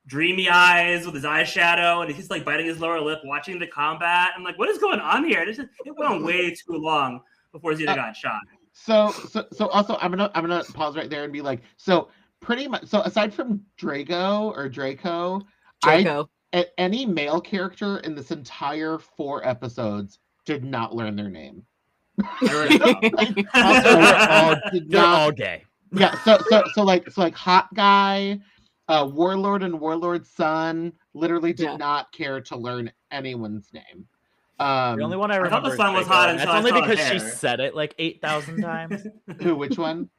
dreamy eyes with his eyeshadow, and he's like biting his lower lip, watching the combat. I'm like, what is going on here? It went on way too long before Xena got shot. So also I'm gonna pause right there and be like, so pretty much, so aside from Draco, any male character in this entire 4 episodes did not learn their name. Also, they're all gay. Yeah, so like hot guy, warlord and warlord's son literally did not care to learn anyone's name. The only one I remember. I thought the son was hot until that's only I saw because hair. she said it like 8,000 times. Who? Which one?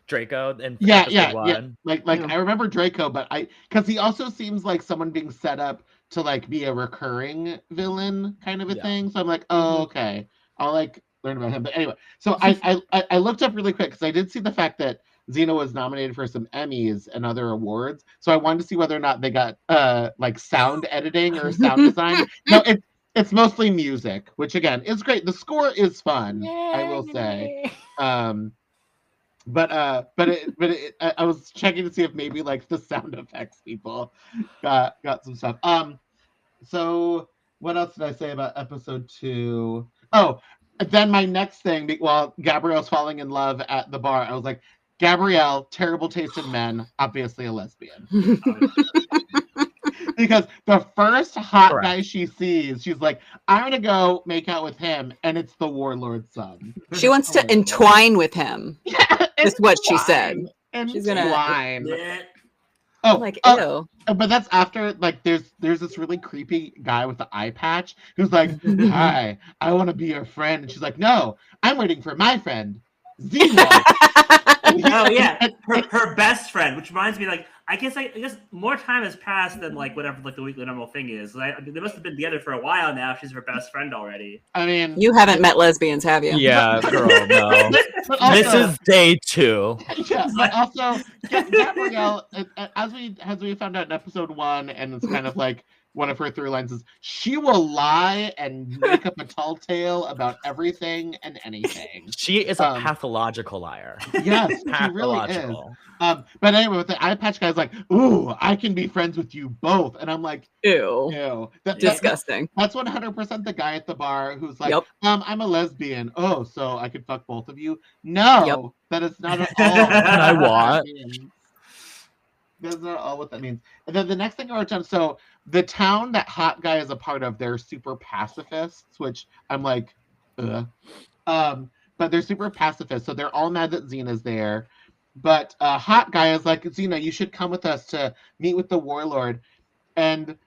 Draco and Yeah. One. Like I remember Draco, but because he also seems like someone being set up to like be a recurring villain kind of a thing. So I'm like, oh, okay, I'll like learn about him. But anyway, so I looked up really quick because I did see the fact that Xena was nominated for some Emmys and other awards. So I wanted to see whether or not they got like sound editing or sound design. No, it's mostly music, which again is great. The score is fun, I will say. But I was checking to see if maybe like the sound effects people got some stuff. So what else did I say about episode 2? Oh, then my next thing, while Gabrielle's falling in love at the bar, I was like, Gabrielle, terrible taste in men, obviously a lesbian. Because the first hot guy she sees, she's like, I'm gonna go make out with him, and it's the warlord's son. She wants to entwine with him. Yeah, is what she said. She's gonna. Oh, like ew. But that's after like there's this really creepy guy with the eye patch who's like, hi, I want to be your friend, and she's like, no, I'm waiting for my friend, Xena. Oh yeah, her best friend, which reminds me, like I guess more time has passed than like whatever like the weekly normal thing is. Like, they must have been together for a while now. If she's her best friend already. I mean, you haven't met lesbians, have you? Yeah, girl, no. This is day 2. Yeah, but also Gabrielle, as we found out in episode 1, and it's kind of like one of her through lines is she will lie and make up a tall tale about everything and anything. She is a pathological liar. Yes, she really is. But anyway, with the eye patch guy's like, ooh, I can be friends with you both. And I'm like, ew. Disgusting. That's 100% the guy at the bar who's like, I'm a lesbian. Oh, so I could fuck both of you? No, that is not at all. I want. That's not all what that means. And then the next thing I wrote down, so the town that hot guy is a part of, they're super pacifists, which I'm like, ugh. But they're super pacifists, so they're all mad that Xena's there. But hot guy is like, Xena, you should come with us to meet with the warlord. And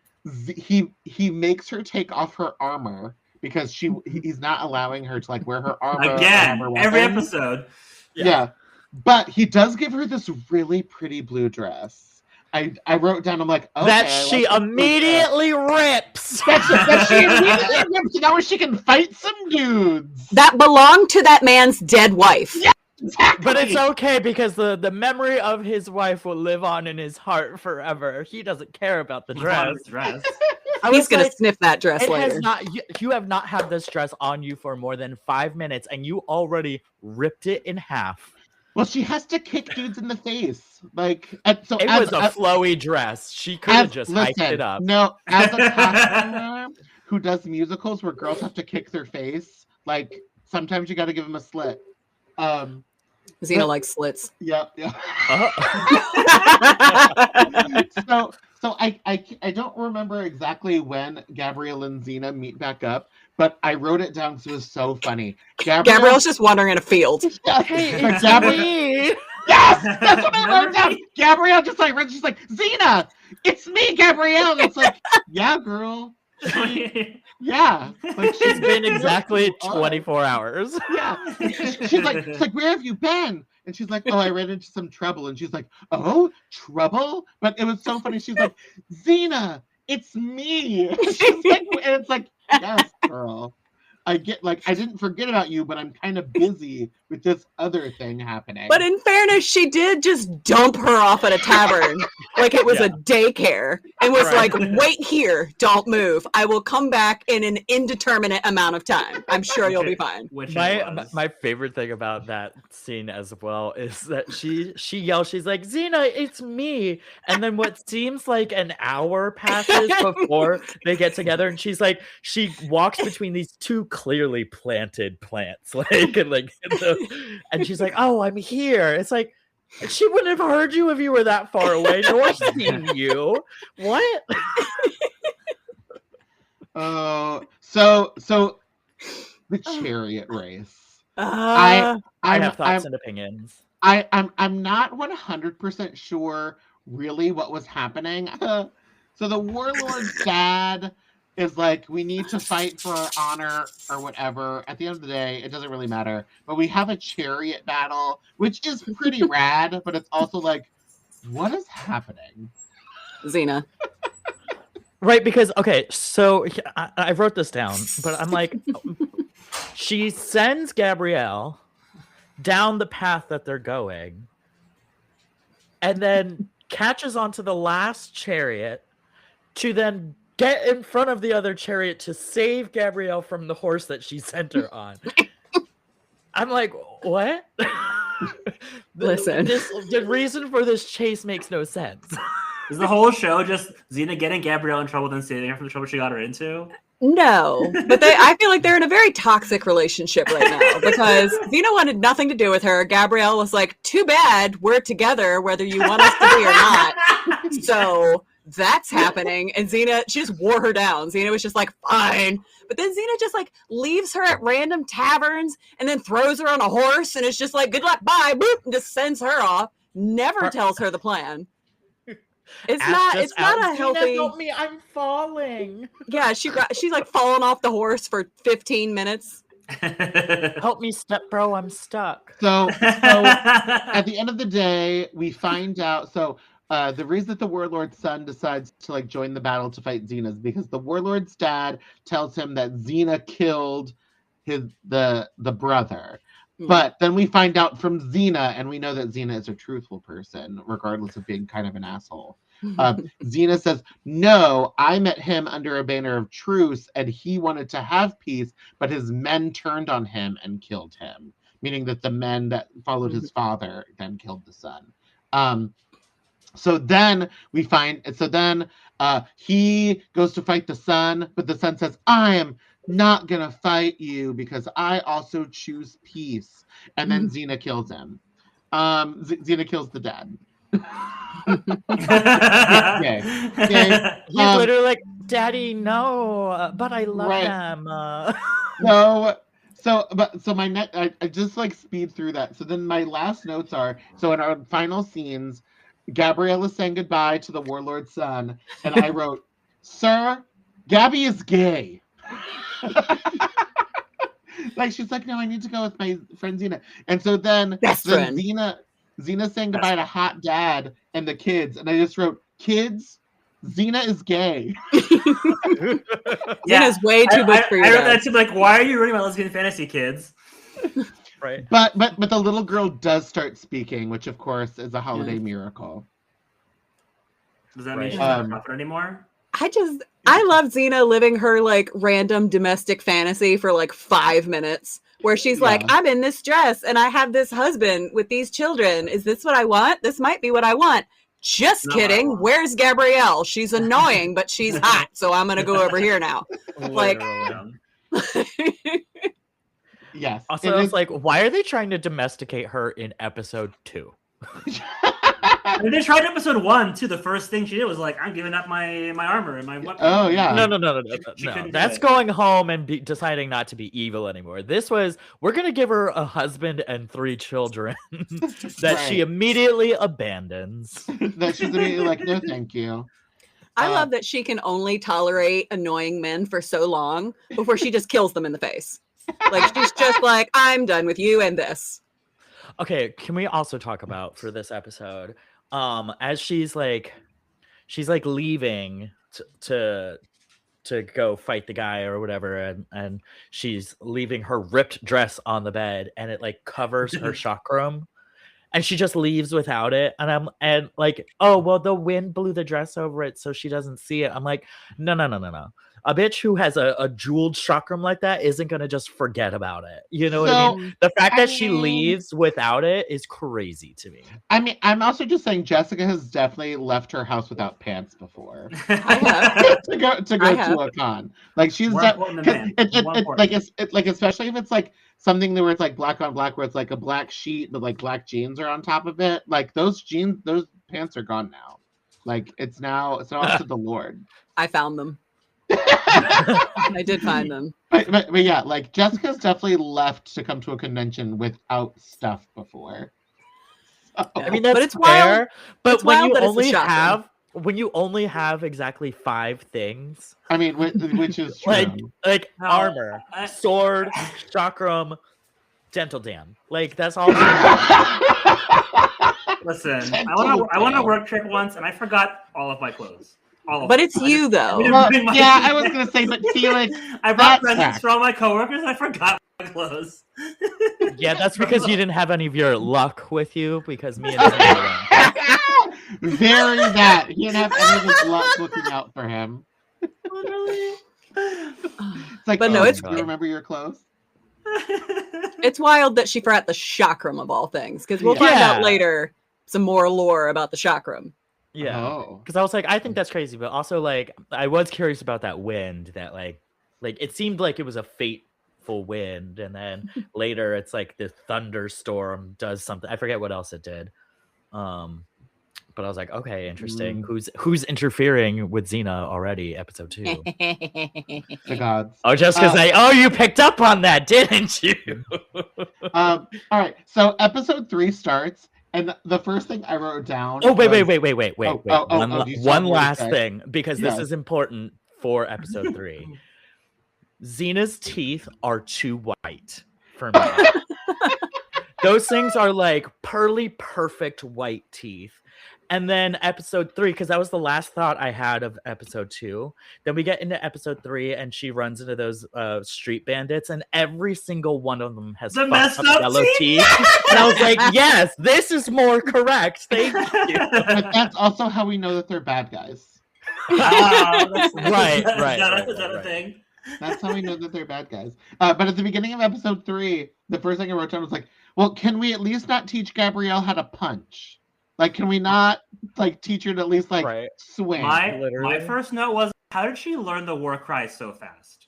he makes her take off her armor because he's not allowing her to like wear her armor. Again, every episode. Yeah. But he does give her this really pretty blue dress. I wrote down, I'm like, okay. That she immediately rips. That she immediately rips, so now she can fight some dudes. That belonged to that man's dead wife. Yeah, exactly. But it's okay because the memory of his wife will live on in his heart forever. He doesn't care about the dress. He's going to sniff that dress later. You have not had this dress on you for more than 5 minutes, and you already ripped it in half. Well, she has to kick dudes in the face. Like, so it was a flowy dress. She could have just hiked it up. No, as a costumer who does musicals where girls have to kick their face, like sometimes you got to give them a slit. Xena likes slits. Yep. So I don't remember exactly when Gabrielle and Xena meet back up, but I wrote it down because it was so funny. Gabrielle's just wandering in a field. Hey, yes, that's what I wrote down. Gabrielle just like she's like, Xena, it's me, Gabrielle. And it's like, yeah, girl. Yeah, like she's been exactly 24 hours. Yeah, she's like, where have you been? And she's like, oh, I ran into some trouble. And she's like, oh, trouble? But it was so funny. She's like, Xena, it's me. She's like, and it's like, yes, girl. I didn't forget about you, but I'm kind of busy with this other thing happening. But in fairness, she did just dump her off at a tavern like it was a daycare and was like, wait here, don't move. I will come back in an indeterminate amount of time. I'm sure you'll be fine. My favorite thing about that scene as well is that she yells, she's like, Xena, it's me. And then what seems like an hour passes before they get together, and she's like, she walks between these two clearly planted plants, like And she's like, "Oh, I'm here." It's like she wouldn't have heard you if you were that far away, nor seen you. What? So the chariot race. I have thoughts and opinions. I'm not 100% sure really what was happening. So the warlord's dad is like, we need to fight for our honor or whatever. At the end of the day, it doesn't really matter. But we have a chariot battle, which is pretty rad, but it's also like, what is happening? Xena. Right, because, okay, so I wrote this down, but I'm like, she sends Gabrielle down the path that they're going and then catches onto the last chariot to then get in front of the other chariot to save Gabrielle from the horse that she sent her on. I'm like, what? Listen. The reason for this chase makes no sense. Is the whole show just Xena getting Gabrielle in trouble, then saving her from the trouble she got her into? No, but I feel like they're in a very toxic relationship right now because Xena wanted nothing to do with her. Gabrielle was like, too bad we're together, whether you want us to be or not. So that's happening. And Xena, she just wore her down. Xena was just like, fine. But then Xena just like leaves her at random taverns and then throws her on a horse and it's just like, good luck, bye, boop, and just sends her off. Never tells her the plan. It's not a healthy. Help me, I'm falling. Yeah, she's like falling off the horse for 15 minutes. Help me, step bro, I'm stuck. So at the end of the day, we find out. So the reason that the warlord's son decides to like join the battle to fight Xena is because the warlord's dad tells him that Xena killed the brother. But then we find out from Xena, and we know that Xena is a truthful person, regardless of being kind of an asshole. Xena says, no, I met him under a banner of truce, and he wanted to have peace, but his men turned on him and killed him. Meaning that the men that followed his father then killed the son. So then he goes to fight the son, but the son says, I am not gonna fight you because I also choose peace. And then Xena kills him. Xena kills the dad. Okay. He's literally like, Daddy, no, but I love them. So my next, I just like speed through that. So then my last notes are, so in our final scenes, Gabrielle is saying goodbye to the warlord's son, and I wrote, Sir, Gabby is gay. Like she's like, no, I need to go with my friend Xena. And so then Xena saying goodbye to hot dad and the kids, and I just wrote, kids, Xena is gay. Xena's way too big for you. I wrote that too, like, why are you reading my lesbian fantasy, kids? Right. But the little girl does start speaking, which of course is a holiday miracle. Does that mean she's not a prophet anymore? I love Xena living her like random domestic fantasy for like 5 minutes where she's like, I'm in this dress and I have this husband with these children. Is this what I want? This might be what I want. Just kidding. Where's Gabrielle? She's annoying, but she's hot. So I'm going to go over here now. Like, yes. Also, it's like, why are they trying to domesticate her in episode 2? I mean, they tried episode 1 too. The first thing she did was like, I'm giving up my armor and my weapon. Oh yeah. No. That's going home and deciding not to be evil anymore. This was, we're gonna give her a husband and 3 children that she immediately abandons. That she's immediately like, no, thank you. I love that she can only tolerate annoying men for so long before she just kills them in the face. Like she's just like, I'm done with you and this. Okay, can we also talk about for this episode, as she's like leaving to go fight the guy or whatever, and she's leaving her ripped dress on the bed, and it like covers her chakram, and she just leaves without it, and like, oh well, the wind blew the dress over it, so she doesn't see it. I'm like, no. a bitch who has a jeweled chakram like that isn't gonna just forget about it. You know what I So, mean? The fact I that she mean- leaves without it is crazy to me. I mean, I'm also just saying Jessica has definitely left her house without pants before. I have. to go I to have. a con. Like she's More important than man. More important. like especially if it's like something where it's like black on black, where it's like a black sheet but like black jeans are on top of it. Like those pants are gone now. Like it's now up to the Lord. I found them. I did find them. But yeah, like Jessica's definitely left to come to a convention without stuff before. So- I mean, But that's it's wild. fair. But It's when wild you that it's the only chakram. when you only have exactly 5 things, I mean, which is true. like No, armor, I- sword, chakram, dental dam, like that's all. Listen, I went on a work trip once and I forgot all of my clothes. All of But them. it's you though. Well, yeah, I was gonna say, but Felix, I brought that's presents fact. for all my coworkers and I forgot my clothes. Yeah, that's because you didn't have any of your luck with you, because me and Xena went. very that he didn't have any of his luck looking out for him. Literally. It's like, But no, oh, it's- do you remember your clothes? It's wild that she forgot the chakram of all things, because we'll find Yeah. out later some more lore about the chakram. Yeah, Oh. because I was like, I think that's crazy, but also like I was curious about that wind. That like it seemed like it was a fateful wind, and then later it's like the thunderstorm does something. I forget what else it did. But I was like, okay, interesting. Who's interfering with Xena already? Episode 2. The gods. Oh, just because you picked up on that, didn't you? All right. So episode 3 starts, and the first thing I wrote down. Oh, wait. was- One do you still have one more to last say? thing, because this Yes. is important for episode 3. Xena's teeth are too white for me. Those things are like pearly, perfect white teeth. And then episode 3, because that was the last thought I had of episode 2. Then we get into episode 3, and she runs into those street bandits, and every single one of them has The fucked messed up up yellow teeth? teeth. And I was like, yes, this is more correct. Thank you. But that's also how we know that they're bad guys. Right. Right. Is that a thing? That's how we know that they're bad guys. But at the beginning of episode 3, the first thing I wrote down was like, well, can we at least not teach Gabrielle how to punch? Like, can we not like teach her to at least like Right. swing? My Literally. first note was, how did she learn the war cry so fast?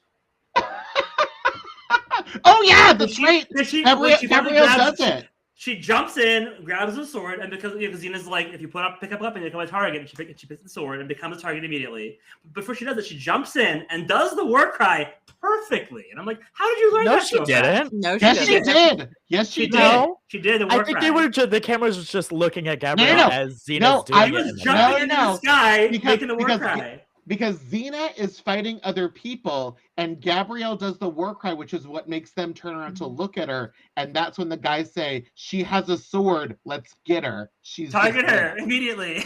Oh yeah, that's She- right. she- Gabrielle, when she finally Gabrielle grabs- does it. She jumps in, grabs the sword, and because Xena's like, if you pick up a weapon, you become a target. And she picks the sword and becomes a target immediately. Before she does it, she jumps in and does the war cry perfectly. And I'm like, how did you learn No, that she so didn't. No, she Yes, she doesn't. did. Yes, she She did. did. She did the war I think cry. they were the camera was just looking at Gabrielle no. as Xena's No, doing I He it. was in the jumping back. into No. the sky, Because- making the war because- cry. Because Xena is fighting other people, and Gabrielle does the war cry, which is what makes them turn around to look at her. And that's when the guys say, "She has a sword. Let's get her. She's Target just her there." immediately.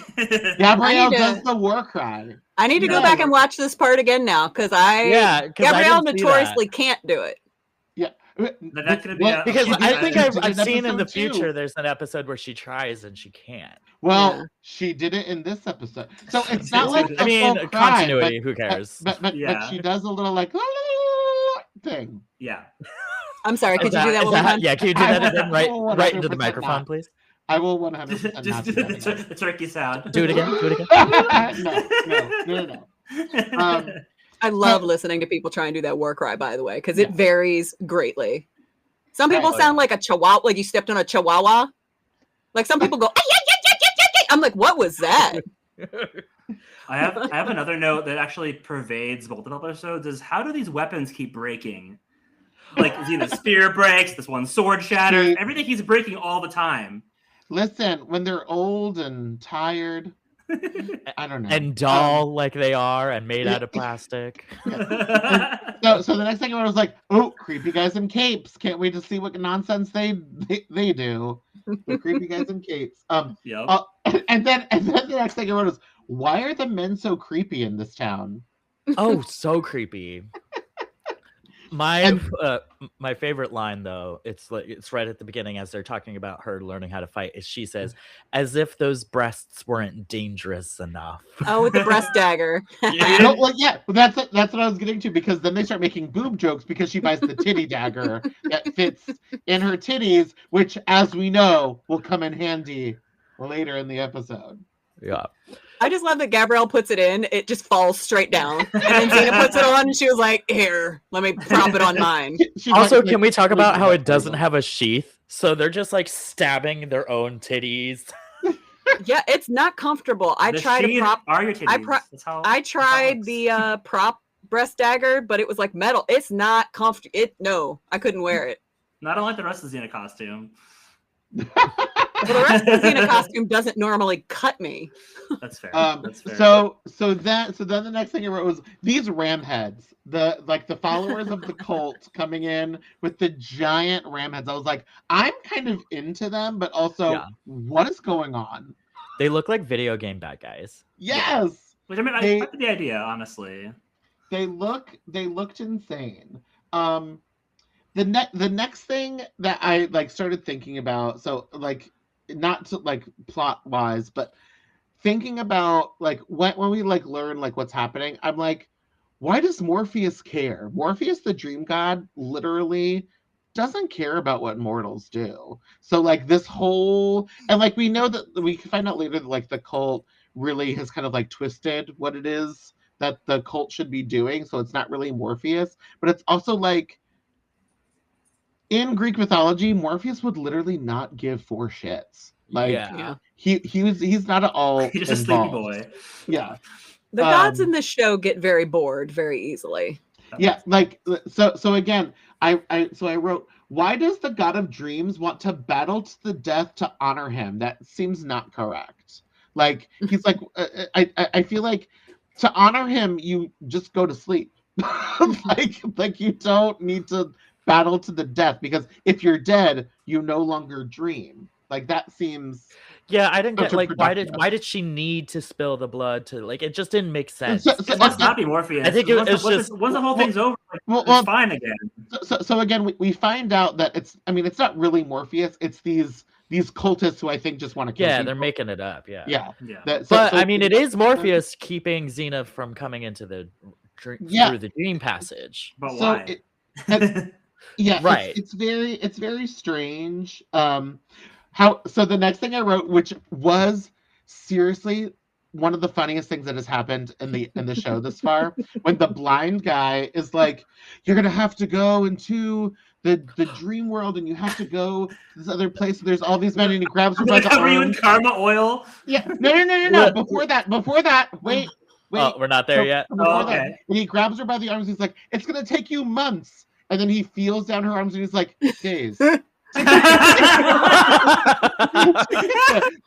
Gabrielle I need to- does the war cry. I need to go No. back and watch this part again now, because Yeah, 'cause I Gabrielle didn't see notoriously can't do it. That could be Well, a- Because she did I it- think she I've did it in seen in the episode 2. future there's an episode where she tries and she can't. Well, Yeah. she did it in this episode, so it's not like I a mean, full cry, continuity, who cares? But Yeah. she does a little like thing. Yeah. I'm sorry, could you do that Is one more time? Yeah, can you do that again? Right, I will right into the 100% microphone, not. please. I will 100% not Just do do that again. the turkey sound. Do it again. Do it again. No. I love listening to people try and do that war cry, by the way, because it Yeah. varies greatly. Some people Right. sound like a chihuahua, like you stepped on a chihuahua. Like some people go, "Ay, ay, ay, ay, ay, ay, ay." I'm like, what was that? I have another note that actually pervades both of episodes is how do these weapons keep breaking? Like Xena's spear breaks, this one sword shatters, Dude. everything keeps breaking all the time. Listen, when they're old and tired, I don't know. And dull like they are and made out of plastic. So the next thing I was like, oh, creepy guys in capes. Can't wait to see what nonsense they do. The creepy guys in capes. Yep. And then the next thing I wrote is, why are the men so creepy in this town? Oh, so creepy. My favorite line though, it's right at the beginning as they're talking about her learning how to fight, is she says, "As if those breasts weren't dangerous enough." Oh, with the breast dagger. No, well, yeah, that's what I was getting to, because then they start making boob jokes because she buys the titty dagger that fits in her titties, which, as we know, will come in handy later in the episode. Yeah. I just love that Gabrielle puts it in, it just falls straight down. And then Xena puts it on and she was like, here, let me prop it on mine. She's Also, like, can we talk about how it doesn't have have a sheath? So they're just like stabbing their own titties. Yeah, it's not comfortable. I tried a prop. Are your titties? I tried the prop breast dagger, but it was like metal. It's not comfortable. No, I couldn't wear it. Not unlike the rest of the Xena costume. Well, the rest of the Xena costume doesn't normally cut me. That's fair. That's fair. So then the next thing I wrote was these ram heads, the followers of the cult coming in with the giant ram heads. I was like, I'm kind of into them, but also, what is going on? They look like video game bad guys. Yes. Which I mean, I like the idea, honestly. They looked insane. The next thing that I started thinking about, so not to plot wise, but thinking about when we learn what's happening, I'm like, why does Morpheus care? Morpheus, the dream god, literally doesn't care about what mortals do. So this whole, and we know that we can find out later that the cult really has kind of twisted what it is that the cult should be doing. So it's not really Morpheus, but it's also in Greek mythology, Morpheus would literally not give four shits. He's not at all. He's just involved. a sleepy boy. Yeah. The gods in this show get very bored very easily. Yeah, so again, I wrote, why does the god of dreams want to battle to the death to honor him? That seems not correct. He's I feel like to honor him, you just go to sleep. You don't need to battle to the death, because if you're dead, you no longer dream. That seems I didn't get why did she need to spill the blood to it just didn't make sense. It must not be Morpheus. I think it's just once the whole thing's over, it's fine again. So again, we find out that it's not really Morpheus. It's these cultists who I think just want to kill people. They're making it up. Yeah. But it is Morpheus keeping Xena from coming into the through the dream passage. But why? Right. It's very strange. So the next thing I wrote, which was seriously one of the funniest things that has happened in the show this far, when the blind guy is like, you're gonna have to go into the dream world, and you have to go to this other place. There's all these men, and he grabs her by the arm. Are you in karma oil? Yeah. No. Before that, wait. Oh, we're not there yet. Okay. And he grabs her by the arms. He's like, it's gonna take you months. And then he feels down her arms and he's like, days.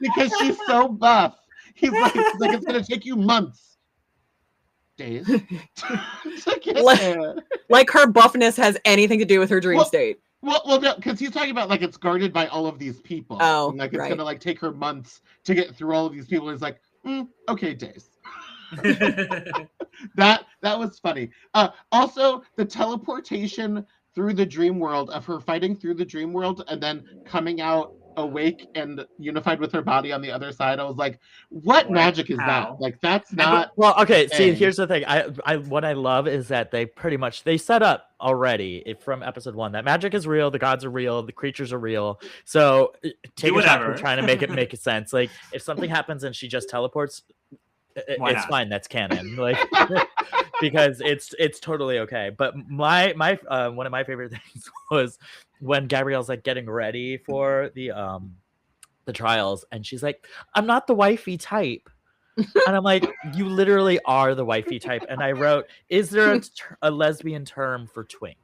Because she's so buff. He's like, it's going to take you months. Days. Like her buffness has anything to do with her dream state. Well, no, because he's talking about it's guarded by all of these people. Oh, and, it's going to take her months to get through all of these people. He's like, okay, days. that was funny. Also, the teleportation through the dream world of her fighting through the dream world and then coming out awake and unified with her body on the other side. I was like, what magic is that? That's not. Well, okay. See, here's the thing. I what I love is that they set up already from episode 1 that magic is real, the gods are real, the creatures are real. So take a shot for trying to make it make sense. If something happens and she just teleports, it's fine. That's canon. Because it's totally okay. But my one of my favorite things was when Gabrielle's getting ready for the trials, and she's like, I'm not the wifey type. And I'm like, you literally are the wifey type. And I wrote, is there a lesbian term for twink?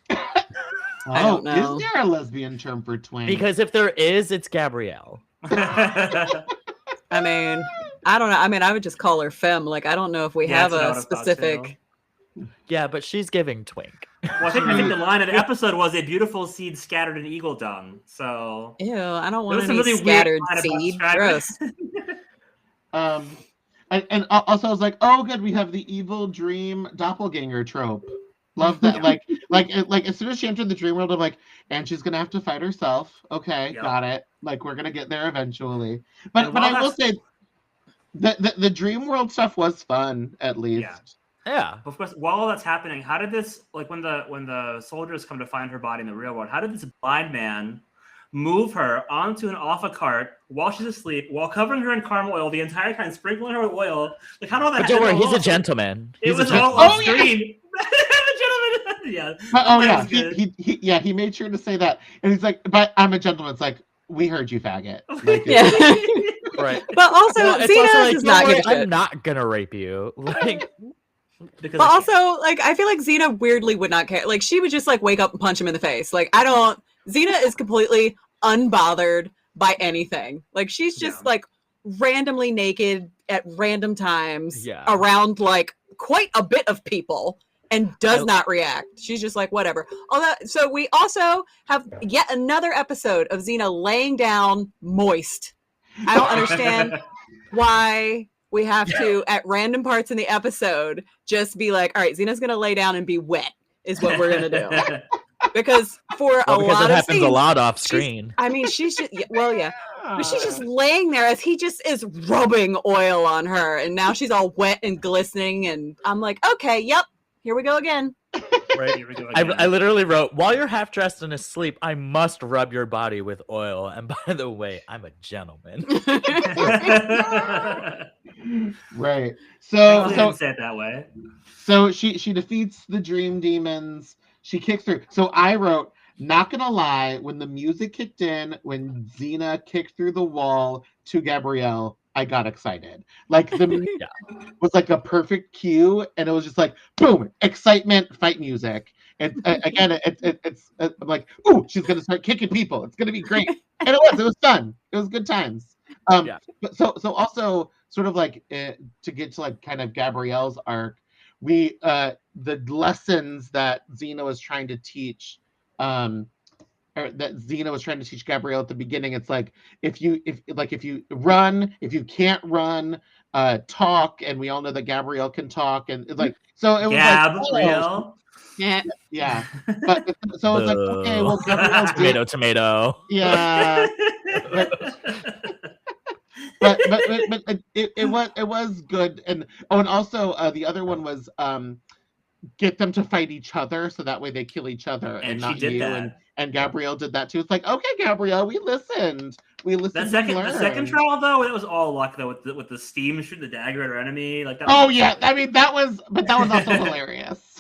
I don't know. Is there a lesbian term for twink? Because if there is, it's Gabrielle. I mean, I don't know. I mean, I would just call her femme. I don't know if we have a specific. Yeah, but she's giving twink. Well, I think the line of the episode was a beautiful seed scattered in eagle dung. So ew, I don't want any really scattered seed. Gross. And also I was like, oh, good, we have the evil dream doppelganger trope. Love that. Like as soon as she entered the dream world, I'm like, and she's gonna have to fight herself. Okay, got it. Like we're gonna get there eventually. But I will say, the dream world stuff was fun at least. Yeah. Of course, while all that's happening, how did this, like when the soldiers come to find her body in the real world, how did this blind man move her onto and off a cart while she's asleep, while covering her in caramel oil the entire time, sprinkling her with oil? Like how did all that? But don't worry, he's a gentleman. It was all off screen. Yeah. He made sure to say that, and he's like, "But I'm a gentleman." It's like, we heard you, faggot. Like, Right. But also, Xena does not give a shit. I'm not gonna rape you. Like. But also, like, I feel like Xena weirdly would not care. Like, she would just, like, wake up and punch him in the face. Like, Xena is completely unbothered by anything. Like, she's just, like, randomly naked at random times around, like, quite a bit of people and does not react. She's just like, whatever. So we also have yet another episode of Xena laying down moist. I don't understand why we have to, at random parts in the episode, just be like, all right, Xena's going to lay down and be wet is what we're going to do. Because for a lot of it happens scenes, a lot off screen. She's just, but she's just laying there as he just is rubbing oil on her. And now she's all wet and glistening. And I'm like, okay, yep, here we go again. Right, here we go again. I literally wrote, while you're half dressed and asleep, I must rub your body with oil. And by the way, I'm a gentleman. Right. So didn't say it that way. So she defeats the dream demons. She kicks through. So I wrote, not gonna lie, when the music kicked in, when Xena kicked through the wall to Gabrielle, I got excited. Like the music was like a perfect cue, and it was just like boom, excitement, fight music. And again, it's like, ooh, she's gonna start kicking people. It's gonna be great, and it was fun. It was good times. But so also sort of like to get to like kind of Gabrielle's arc, we the lessons that Xena was trying to teach. Or that Xena was trying to teach Gabrielle at the beginning. It's like if you run, if you can't run, talk, and we all know that Gabrielle can talk, and it's like so it was Gabrielle. Yeah. But so it's like, okay, well, Gabrielle tomato. Yeah. but it was good, and also the other one was get them to fight each other so that way they kill each other and not you. And Gabrielle did that too. It's like, okay, Gabrielle, we listened. The second trial though, it was all luck though with the steam shooting the dagger at our enemy. Like that. Oh yeah, I mean that was also hilarious.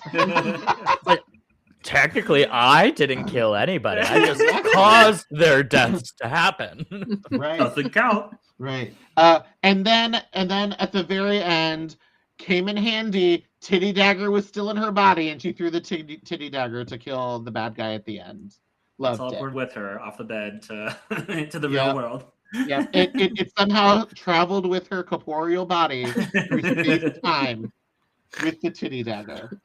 Like, technically, I didn't kill anybody. I just caused their deaths to happen. Right. Doesn't count. Right. And then at the very end, came in handy. Titty dagger was still in her body, and she threw the titty dagger to kill the bad guy at the end. Loved it. Teleported with her off the bed to the real world. Yeah, it somehow traveled with her corporeal body through space and time with the titty dagger.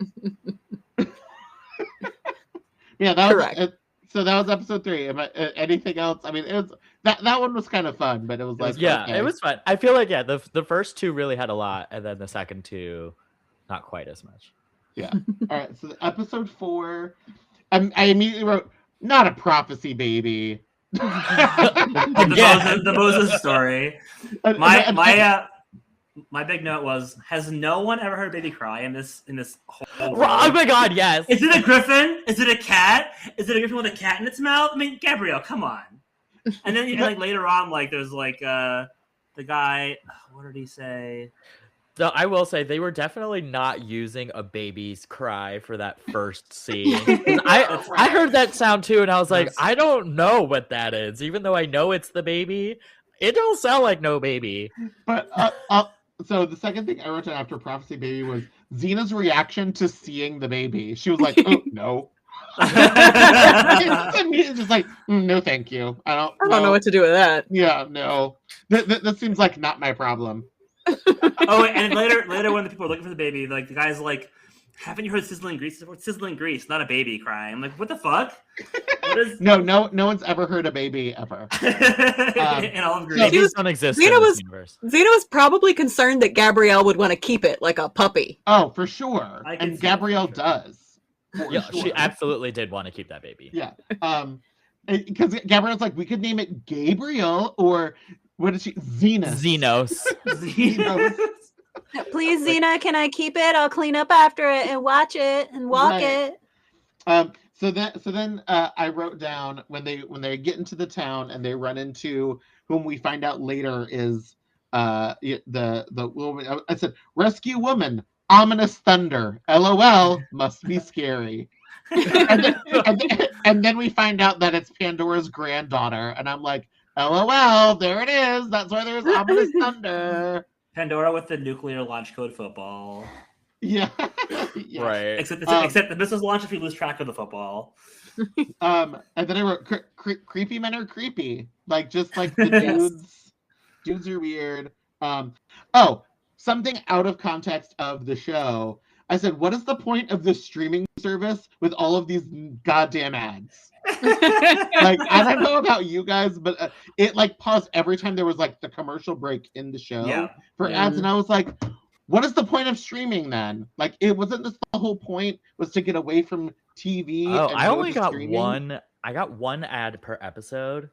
Yeah, that was correct. So that was episode 3. Anything else? I mean, it was that one was kind of fun, but it was like it was fun. I feel like the first 2 really had a lot, and then the second 2, not quite as much. Yeah. All right. So episode 4, I immediately wrote, not a prophecy baby. The Moses story. My big note was: has no one ever heard a baby cry in this whole world? Oh my god, yes. Is it a griffin? Is it a cat? Is it a griffin with a cat in its mouth? I mean, Gabrielle, come on. And then even like later on, like there's like the guy. What did he say? So I will say they were definitely not using a baby's cry for that first scene. I heard that sound too, and I was like, I don't know what that is, even though I know it's the baby. It don't sound like no baby. But so the second thing I wrote down after prophecy baby was Xena's reaction to seeing the baby. She was like, "Oh no." It's just like, no, thank you. I don't know what to do with that. Yeah, no. That seems like not my problem. Oh, and later when the people are looking for the baby, like the guy's like, haven't you heard sizzling grease? It's sizzling grease, not a baby crying. I'm like, what the fuck? What is... No one's ever heard a baby ever. In all of Greece. Babies don't exist in this universe. Xena was probably concerned that Gabrielle would want to keep it like a puppy. Oh, for sure. And Gabrielle does. Yeah, sure. she absolutely did want to keep that baby. Yeah. Because Gabrielle's like, we could name it Gabriel or what is she? Xenos. Xenos. Please, Xena, can I keep it? I'll clean up after it and watch it and walk Right. it. So then I wrote down when they get into the town and they run into whom we find out later is the woman. I said, rescue woman, ominous thunder. LOL, must be scary. and then we find out that it's Pandora's granddaughter, and I'm like, LOL, there it is. That's why there's ominous thunder. Pandora with the nuclear launch code football. Yeah. Right. Except the missiles launch if you lose track of the football. And then I wrote, creepy men are creepy. Like, just like the dudes are weird. Something out of context of the show. I said, what is the point of this streaming service with all of these goddamn ads? Like, I don't know about you guys, but it like paused every time there was like the commercial break in the show for ads, and I was like, what is the point of streaming then? Like, it wasn't this the whole point was to get away from TV? Oh, and I go only to got streaming? one. I got one ad per episode,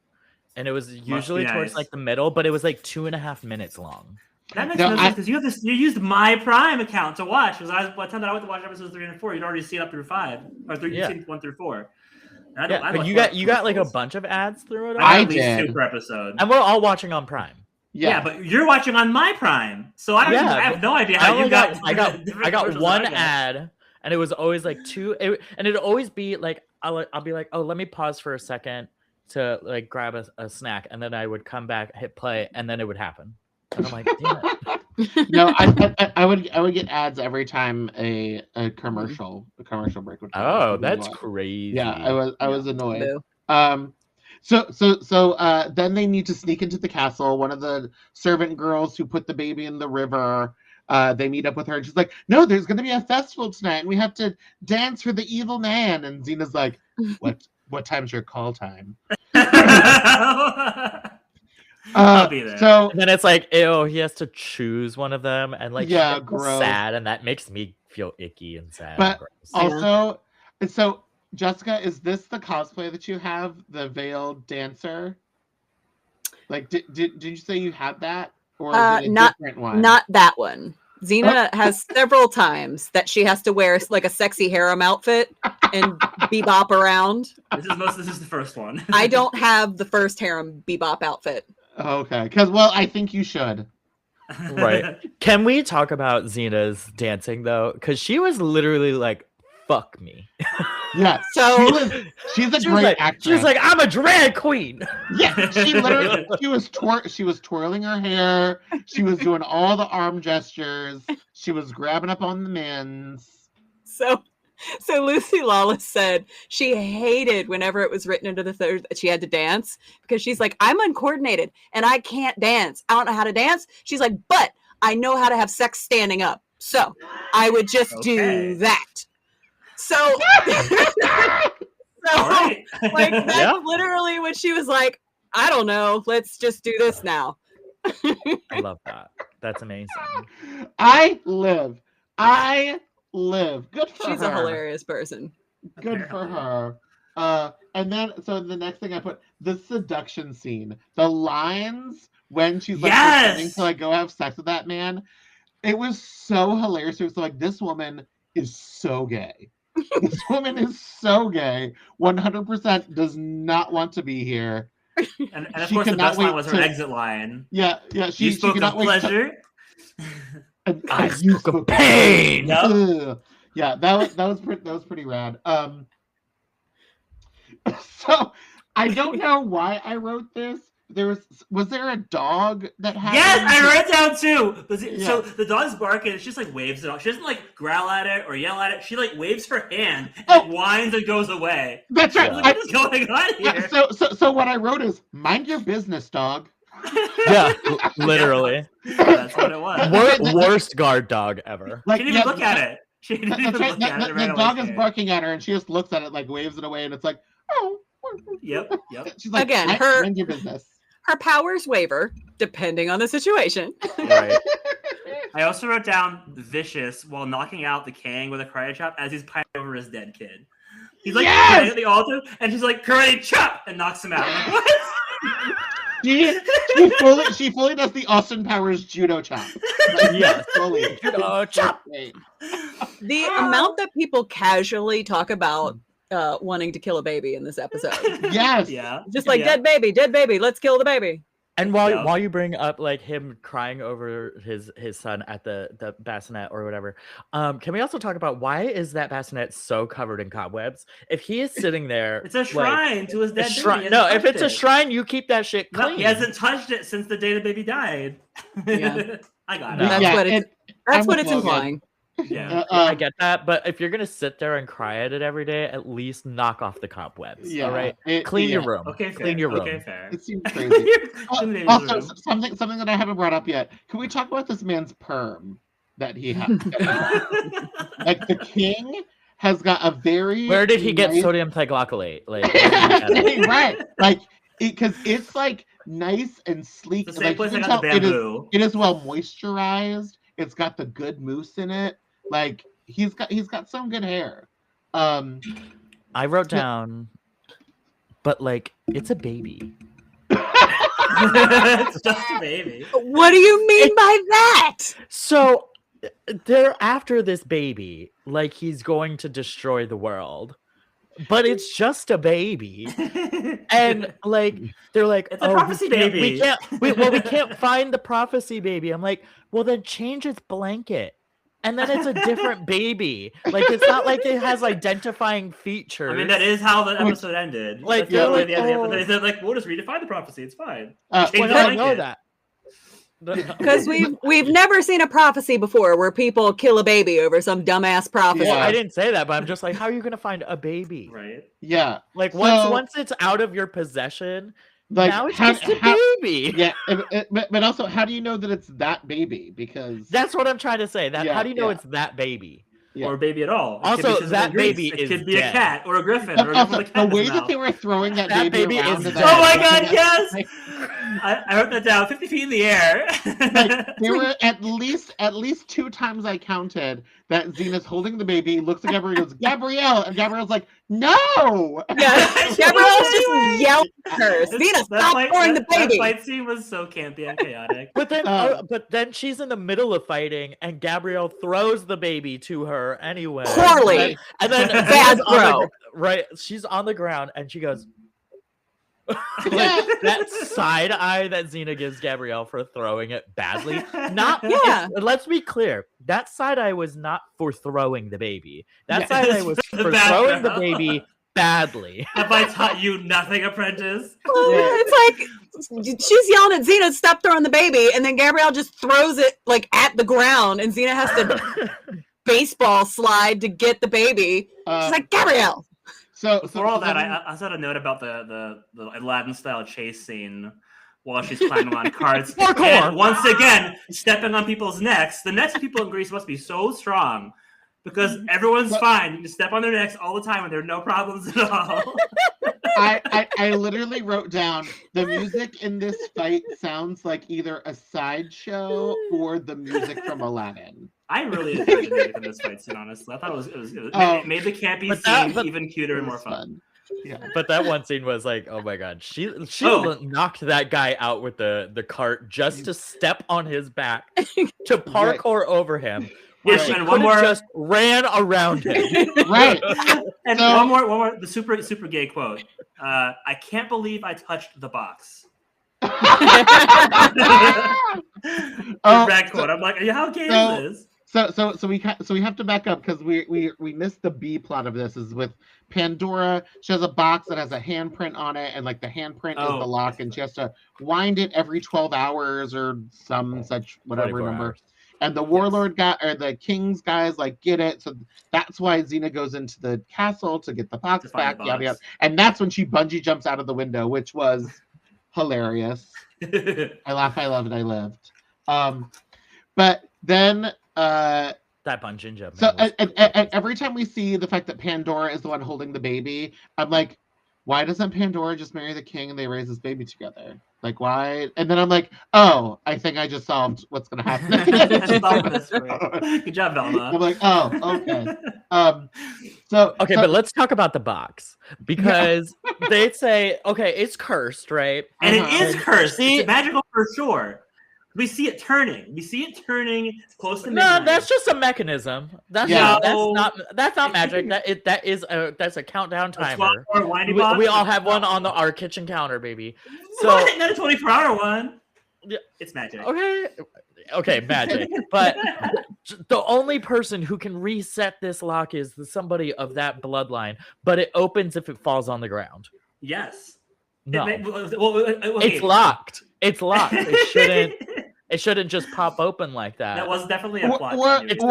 and it was usually towards nice. like the middle, but it was like 2.5 minutes long. That makes No, no sense because you used my Prime account to watch. Because by the time that I went to watch episodes 3 and 4, you'd already seen up through 5 or 3. Yeah. You'd seen 1 through 4. But you got like a bunch of ads through it. I at least did. 2 per episode. And we're all watching on Prime. Yeah, but you're watching on my Prime, so I have no idea how you got. I got one ad, and it was always like 2, and it'd always be like I'll be like, oh, let me pause for a second to like grab a snack, and then I would come back, hit play, and then it would happen. And I'm like, damn it. No, I would get ads every time a commercial break would come. Oh, that's crazy. Yeah, I was annoyed. Boo. So then they need to sneak into the castle. One of the servant girls who put the baby in the river, they meet up with her, and she's like, no, there's going to be a festival tonight, and we have to dance for the evil man. And Xena's like, what time's your call time? I'll be there. So And then it's like, ew, he has to choose one of them, and like, Yeah, it's gross. sad, and that makes me feel icky and sad. But and gross. also, so Jessica, is this the cosplay that you have, the veiled dancer? Like, did you say you had that, or is it a different one? Not that one. Xena has several times that she has to wear like a sexy harem outfit and bebop around. This is the first one. I don't have the first harem bebop outfit. Okay, because I think you should. Right. Can we talk about Xena's dancing though? Because she was literally like, "Fuck me." Yeah. So she's a She was great like, actress. She was like, "I'm a drag queen." Yeah, she literally she was twirling her hair. She was doing all the arm gestures. She was grabbing up on the men's. So Lucy Lawless said she hated whenever it was written into the third that she had to dance because she's like, I'm uncoordinated and I can't dance. I don't know how to dance. She's like, but I know how to have sex standing up. So I would just do that. So, Right. like that's literally what she was like. I don't know. Let's just do this now. I love that. That's amazing. I live. Good for her. She's a hilarious person. Good for her. And then so the next thing I put the seduction scene. The lines when she's like pretending to like go have sex with that man. It was so hilarious. It was like, this woman is so gay. This woman is so gay. 100% does not want to be here. And of course, the best line was her exit line. Yeah. You spoke of pleasure. I spoke of pain. Yep. Yeah, that was pretty rad. So I don't know why I wrote this. Was there a dog that happened? Yes, I wrote it down too. Yeah. So the dog's barking, and she just like waves it off. She doesn't like growl at it or yell at it. She like waves her hand, and whines and goes away. That's right. What is going on here? So what I wrote is, mind your business, dog. Yeah, literally. That's what it was. Worst guard dog ever. Like, She didn't even look at it. She didn't even That's right. look at it. The dog is barking at her, and she just looks at it, like waves it away, and it's like, oh. Yep. She's like, Again, mind your business. Her powers waver depending on the situation. Right. I also wrote down vicious while knocking out the king with a karate chop as he's pining over his dead kid. He's like praying at the altar, and she's like karate chop and knocks him out. I'm like, what? She fully does the Austin Powers judo chop. Like, Yes. fully. Judo chop. The amount that people casually talk about wanting to kill a baby in this episode. Yes. Yeah. Just like dead baby, let's kill the baby. And while you bring up like him crying over his son at the bassinet or whatever, can we also talk about why is that bassinet so covered in cobwebs? If he is sitting there, It's a shrine to his dead baby. No, if it's a shrine, you keep that shit clean. No, he hasn't touched it since the day the baby died. Yeah. I got No. it. That's what it's implying. Yeah. I get that, but if you're gonna sit there and cry at it every day, at least knock off the cobwebs. Yeah, all right, clean your room. Okay, fair. Clean your room. Okay, fair. It seems crazy. Clean Also, the something that I haven't brought up yet. Can we talk about this man's perm that he has? Like the king has got a very. Where did he get nice... sodium thioglycolate? Like, right, like because it's like nice and sleek. It's the same Like, place I you can got the tell bamboo. it is well moisturized. It's got the good mousse in it. Like he's got some good hair. I wrote down, but like it's a baby. It's just a baby. What do you mean by that? So they're after this baby, like he's going to destroy the world. But it's just a baby, and like they're like, it's a prophecy baby. We can't find the prophecy baby. I'm like, well then change its blanket, and then it's a different baby. Like it's not like it has identifying features. I mean, that is how the episode ended. Like, they're like, oh. they're like, we'll just redefine the prophecy. It's fine. Well, Change the I blanket. know that. Because we've never seen a prophecy before where people kill a baby over some dumbass prophecy. Well, I didn't say that, but I'm just like, how are you gonna find a baby? Right. Yeah. Like So- once it's out of your possession, Like, now it's just a baby. Yeah, but also, how do you know that it's that baby? Because That's what I'm trying to say. That Yeah, how do you know yeah. it's that baby? Yeah. Or a baby at all. It Also, could be just that in Greece. baby It is could be dead. a cat or a griffin or a also, griffin with a the cat in way his that mouth. they were throwing that, That baby around is in dead. that- Oh my god, yes! Like, I wrote that down. 50 feet in the air. like, there were at least 2 times I counted that Xena's holding the baby, looks at Gabrielle, and goes, Gabrielle, and Gabrielle's like, no. Yeah, Gabrielle's just yelling at her. Xena, stop throwing the baby. That fight scene was so campy and chaotic. But then she's in the middle of fighting, and Gabrielle throws the baby to her anyway. Poorly. And then Bad she's on throw. right, she's on the ground, and she goes. Like that side eye that Xena gives Gabrielle for throwing it badly. Yeah. Let's be clear. That side eye was not for throwing the baby. That Yeah. side eye was The for bad throwing throw. the baby badly. Have I taught you nothing, apprentice? It's like she's yelling at Xena, stop throwing the baby, and then Gabrielle just throws it like at the ground, and Xena has to baseball slide to get the baby. She's like, Gabrielle. Before all that, I also had a note about the Aladdin-style chase scene while she's climbing on carts. And once again, stepping on people's necks. The necks of people in Greece must be so strong because everyone's fine. You can step on their necks all the time and there are no problems at all. I literally wrote down the music in this fight sounds like either a sideshow or the music from Aladdin. I really enjoyed the music in this fight scene, honestly. I thought it made the campy scene even cuter and more fun. Yeah. But that one scene was like, oh my god, she knocked that guy out with the cart just to step on his back to parkour over him. Where she and one more just ran around him. Right. And one more the super gay quote. I can't believe I touched the box. Red quote. I'm like, how gay is this? So we have to back up because we missed the B plot of this. Is with Pandora. She has a box that has a handprint on it, and like the handprint is the lock, and she has to wind it every 12 hours or some such whatever number. Hours. And the warlord guy or the king's guys like get it, so that's why Xena goes into the castle to get the box back. Yada yada, and that's when she bungee jumps out of the window, which was hilarious. I laugh, I love it, I lived. But then that bungee jump. So and every time we see the fact that Pandora is the one holding the baby, I'm like, why doesn't Pandora just marry the king and they raise this baby together? Like, why? And then I'm like, oh, I think I just solved what's going to happen. Good job, Velma. I'm like, oh, okay. So but let's talk about the box because they say, okay, it's cursed, right? And it is cursed. It's magical for sure. We see it turning. It's close to midnight. No, that's just a mechanism. That's not magic. That's a countdown timer. We all have one on our kitchen counter, baby. So not a 24-hour one. It's magic. Okay, magic. But the only person who can reset this lock is somebody of that bloodline. But it opens if it falls on the ground. Yes. No. Okay. It's locked. It's locked. It shouldn't just pop open like that. That was definitely a plot. It's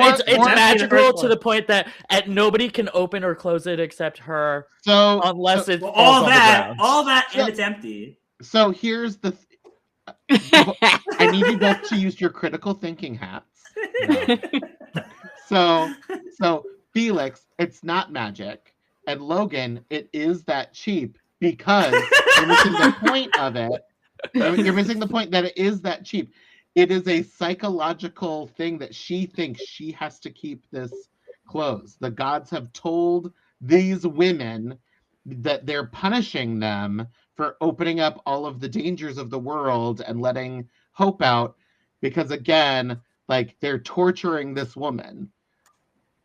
magical to the point that nobody can open or close it except her. So unless it's all that, and it's empty. So here's the. I need you both to use your critical thinking hats. No. So Felix, it's not magic, and Logan, it is that cheap because you're missing the point of it. You're missing the point that it is that cheap. It is a psychological thing that she thinks she has to keep this closed. The gods have told these women that they're punishing them for opening up all of the dangers of the world and letting hope out because, again, like they're torturing this woman.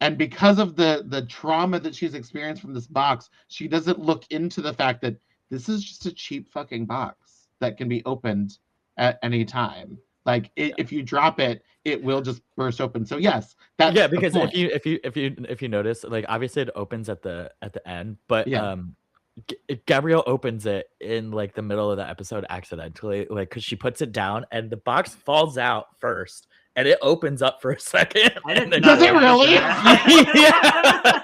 And because of the trauma that she's experienced from this box, she doesn't look into the fact that this is just a cheap fucking box that can be opened at any time. Like if you drop it, it will just burst open. So yes, that's because if you notice, like obviously it opens at the end, but Gabrielle opens it in like the middle of the episode accidentally, like because she puts it down and the box falls out first. And it opens up for a second. Does it really? Yeah.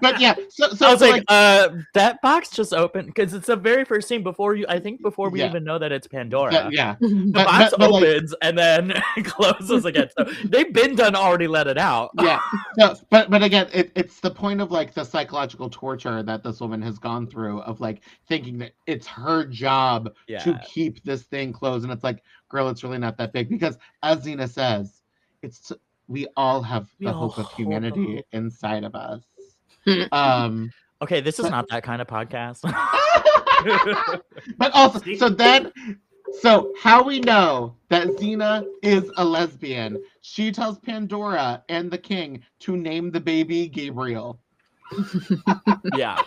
But yeah, so I was like, that box just opened because it's the very first scene before we even know that it's Pandora. The box opens and then it closes again. So they've been done already let it out. Yeah. So, but again, it's the point of like the psychological torture that this woman has gone through of like thinking that it's her job to keep this thing closed, and it's like, girl, it's really not that big because as Xena says, we all have the hope of humanity inside of us. Okay, this is not that kind of podcast. But also, so how we know that Xena is a lesbian? She tells Pandora and the king to name the baby Gabriel. Yeah.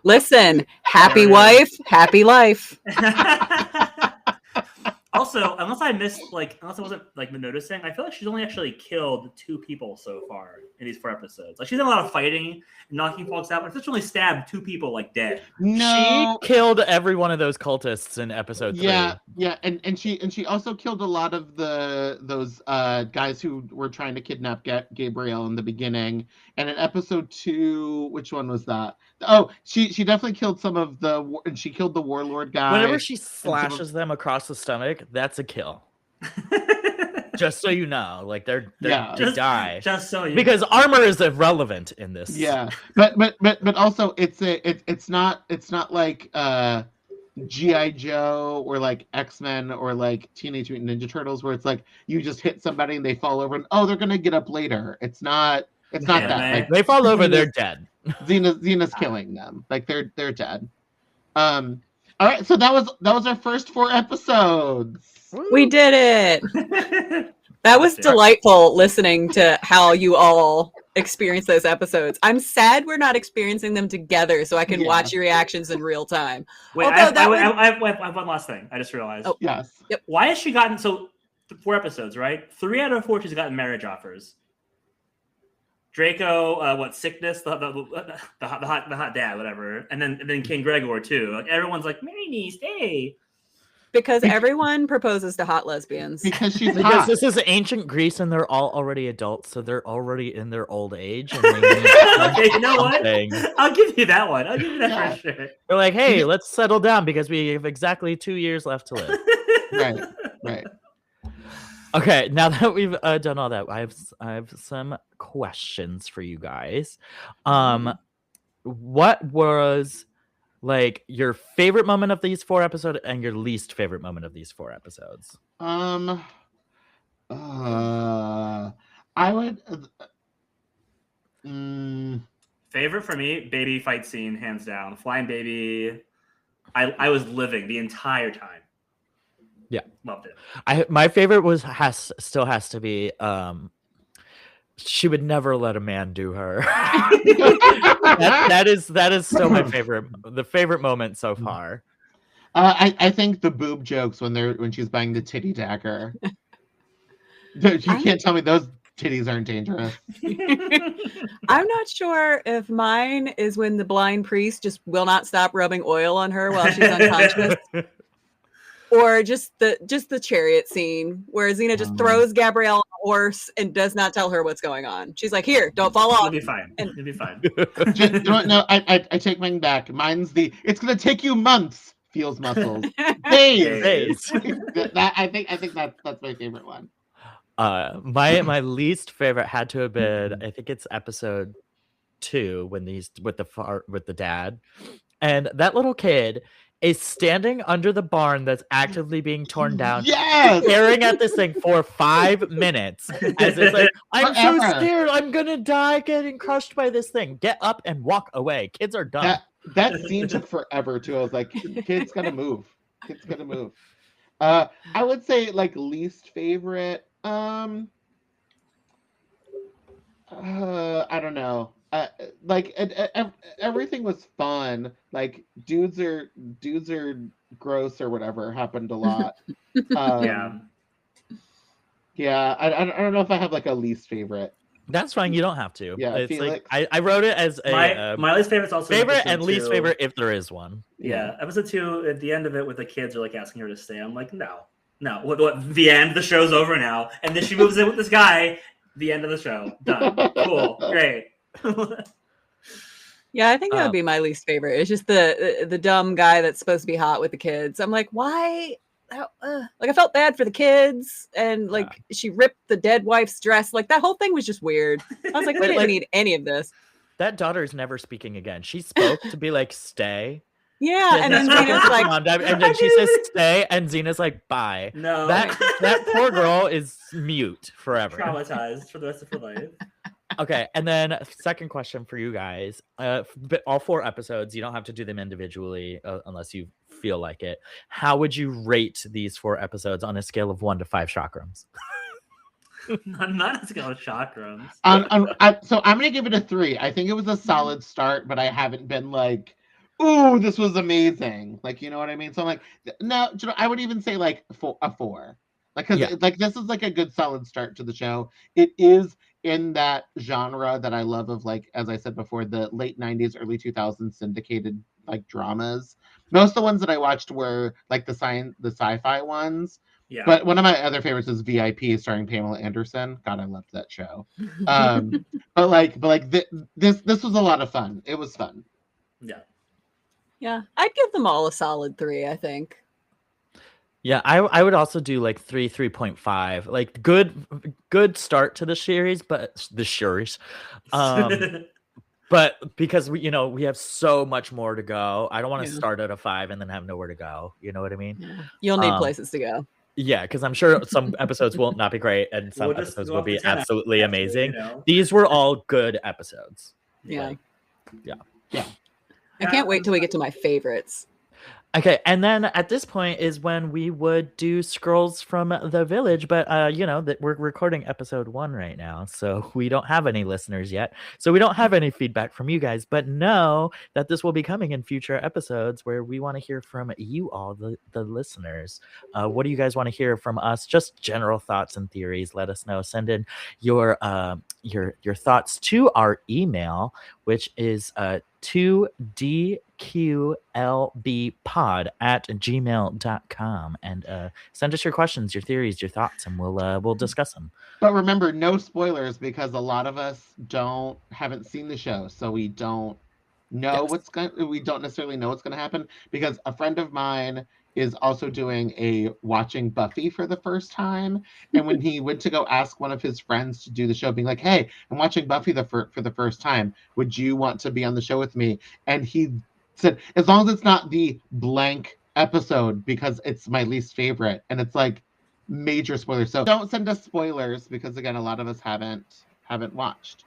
Listen, happy wife, happy life. Also, unless I wasn't like noticing, I feel like she's only actually killed 2 people so far in these 4 episodes. Like she's done a lot of fighting and knocking folks out, but she's only stabbed 2 people like dead. No, she killed every one of those cultists in episode 3. Yeah, and she also killed a lot of those guys who were trying to kidnap Gabrielle in the beginning. And in episode 2, which one was that? Oh, she definitely killed some of and she killed the warlord guy. Whenever she slashes them across the stomach, that's a kill. Just so you know, like they die. Just so you because armor is irrelevant in this. Yeah, but also it's not like G.I. Joe or like X-Men or like Teenage Mutant Ninja Turtles where it's like you just hit somebody and they fall over and they're gonna get up later. It's not that. Like, they fall over, they're dead. Xena's killing them. Like they're dead. All right, so that was our first 4 episodes. We did it. That was delightful listening to how you all experience those episodes. I'm sad we're not experiencing them together so I can watch your reactions in real time. Wait, I have one last thing. I just realized. Oh, yes. Yep. Why has she gotten 4 episodes, right? 3 out of 4 she's gotten marriage offers. Draco, sickness, the hot dad, whatever, and then King Gregor too. Like everyone's like, marry me, stay. Because everyone proposes to hot lesbians. Because this is ancient Greece and they're all already adults, so they're already in their old age. And okay, you know what? I'll give you that one. I'll give you that for sure. They're like, hey, let's settle down because we have exactly 2 years left to live. Right. Okay, now that we've done all that, I have some questions for you guys. What was like your favorite moment of these 4 episodes and your least favorite moment of these 4 episodes. I would. Favorite for me, baby fight scene, hands down. Flying baby. I was living the entire time. Yeah, loved it. My favorite still has to be. She would never let a man do her. that is still my favorite. The favorite moment so far. I think the boob jokes when she's buying the titty dagger. You can't tell me those titties aren't dangerous. I'm not sure if mine is when the blind priest just will not stop rubbing oil on her while she's unconscious. Or just the chariot scene where Xena just throws Gabrielle on a horse and does not tell her what's going on. She's like, "Here, don't fall off." You'll be fine. You'll be fine. No, I take mine back. Mine's it's gonna take you months. Feels muscles. Days. I think that's my favorite one. My least favorite had to have been, I think it's episode 2 when with the dad, and that little kid is standing under the barn that's actively being torn down, staring at this thing for 5 minutes as it's like, I'm so scared, I'm gonna die getting crushed by this thing. Get up and walk away. Kids are dumb. That scene took forever too. I was like, kids gotta move. Kids gotta move. I would say like least favorite. I don't know. Like everything was fun. Like dudes are gross or whatever happened a lot. Yeah. I don't know if I have like a least favorite. That's fine. You don't have to. Yeah, it's Felix. like I wrote it as my least favorite's also favorite and least favorite if there is one. Yeah, episode 2 at the end of it, with the kids are like asking her to stay. I'm like, no. What? The end. The show's over now, and then she moves in with this guy. The end of the show. Done. Cool. Great. Yeah, I think that would be my least favorite. It's just the dumb guy that's supposed to be hot with the kids. I'm like, why? Like, I felt bad for the kids, and like she ripped the dead wife's dress. Like, that whole thing was just weird. I was like, we didn't need any of this. That daughter's never speaking again. She spoke to be like, stay. Yeah, and then Xena's like, and then she says stay, and Xena's like, bye. No, that poor girl is mute forever, traumatized for the rest of her life. Okay, and then second question for you guys. All 4 episodes, you don't have to do them individually unless you feel like it. How would you rate these 4 episodes on a scale of 1 to 5 chakrams? Not a scale of chakrams. So I'm gonna give it a 3. I think it was a solid start, but I haven't been like, ooh, this was amazing. Like, you know what I mean? So I'm like, no, I would even say like a 4. Like, because like this is like a good solid start to the show. It is in that genre that I love of, like, as I said before, the late 90s, early 2000s syndicated like dramas. Most of the ones that I watched were like the sci-fi ones. Yeah. But one of my other favorites is VIP, starring Pamela Anderson. God, I loved that show. But this was a lot of fun. It was fun. Yeah, I'd give them all a solid 3, I think. Yeah, I would also do like 3.5. Like good start to the series, but but because we have so much more to go. I don't want to start at a 5 and then have nowhere to go. You know what I mean? Yeah. You'll need places to go. Yeah, because I'm sure some episodes will not be great and some episodes will be absolutely amazing. These were all good episodes. Yeah. Yeah. I can't wait till we get to my favorites. Okay, and then at this point is when we would do Scrolls from the Village, but that we're recording episode 1 right now, so we don't have any listeners yet, so we don't have any feedback from you guys, but know that this will be coming in future episodes where we want to hear from you all, the listeners. What do you guys want to hear from us? Just general thoughts and theories. Let us know. Send in your thoughts to our email, which is 2dqlbpod@gmail.com, and send us your questions, your theories, your thoughts, and we'll discuss them. But remember, no spoilers, because a lot of us haven't seen the show, so we don't know we don't necessarily know what's going to happen, because a friend of mine is also doing watching Buffy for the first time. And when he went to go ask one of his friends to do the show, being like, hey, I'm watching Buffy for the first time. Would you want to be on the show with me? And he said, as long as it's not the blank episode, because it's my least favorite, and it's like major spoilers. So don't send us spoilers, because again, a lot of us haven't watched.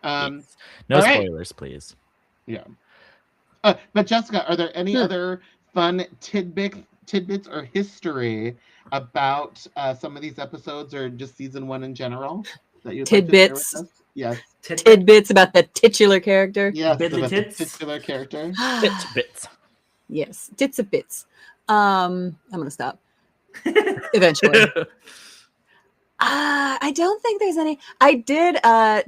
Yes. No all right. spoilers, please. Yeah. But Jessica, are there any other fun tidbits or history about some of these episodes, or just season 1 in general, that you'd Tidbits. like to share with us? Yes. Tidbits about the titular character. Yes, Bits and about the tits. titular character. Bits. Yes, tits of bits. I'm gonna stop eventually. I don't think there's any. I did.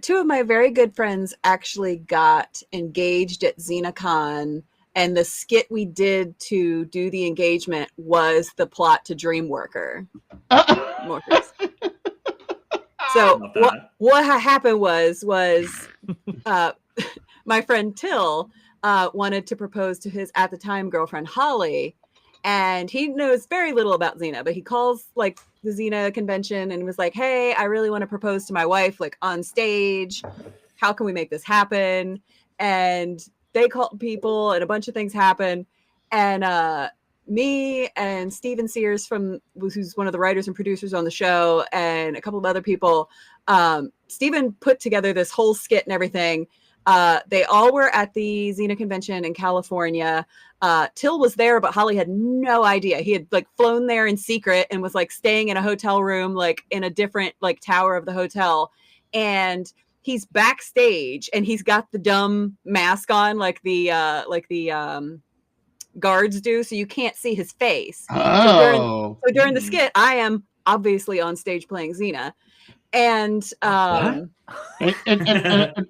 2 of my very good friends actually got engaged at XenaCon, and the skit we did to do the engagement was the plot to Dreamworker. Morphers. So what happened was my friend Till wanted to propose to his at the time girlfriend Holly, and he knows very little about Xena, but he calls like the Xena convention and was like, "Hey, I really want to propose to my wife like on stage. How can we make this happen?" And they called people, and a bunch of things happened, and me and Steven Sears, who's one of the writers and producers on the show, and a couple of other people, Steven put together this whole skit and everything. They all were at the Xena convention in California. Till was there, but Holly had no idea. He had like flown there in secret and was like staying in a hotel room, like in a different like tower of the hotel. And he's backstage and he's got the dumb mask on, like the guards do, so you can't see his face. So during the skit, I am obviously on stage playing Xena, and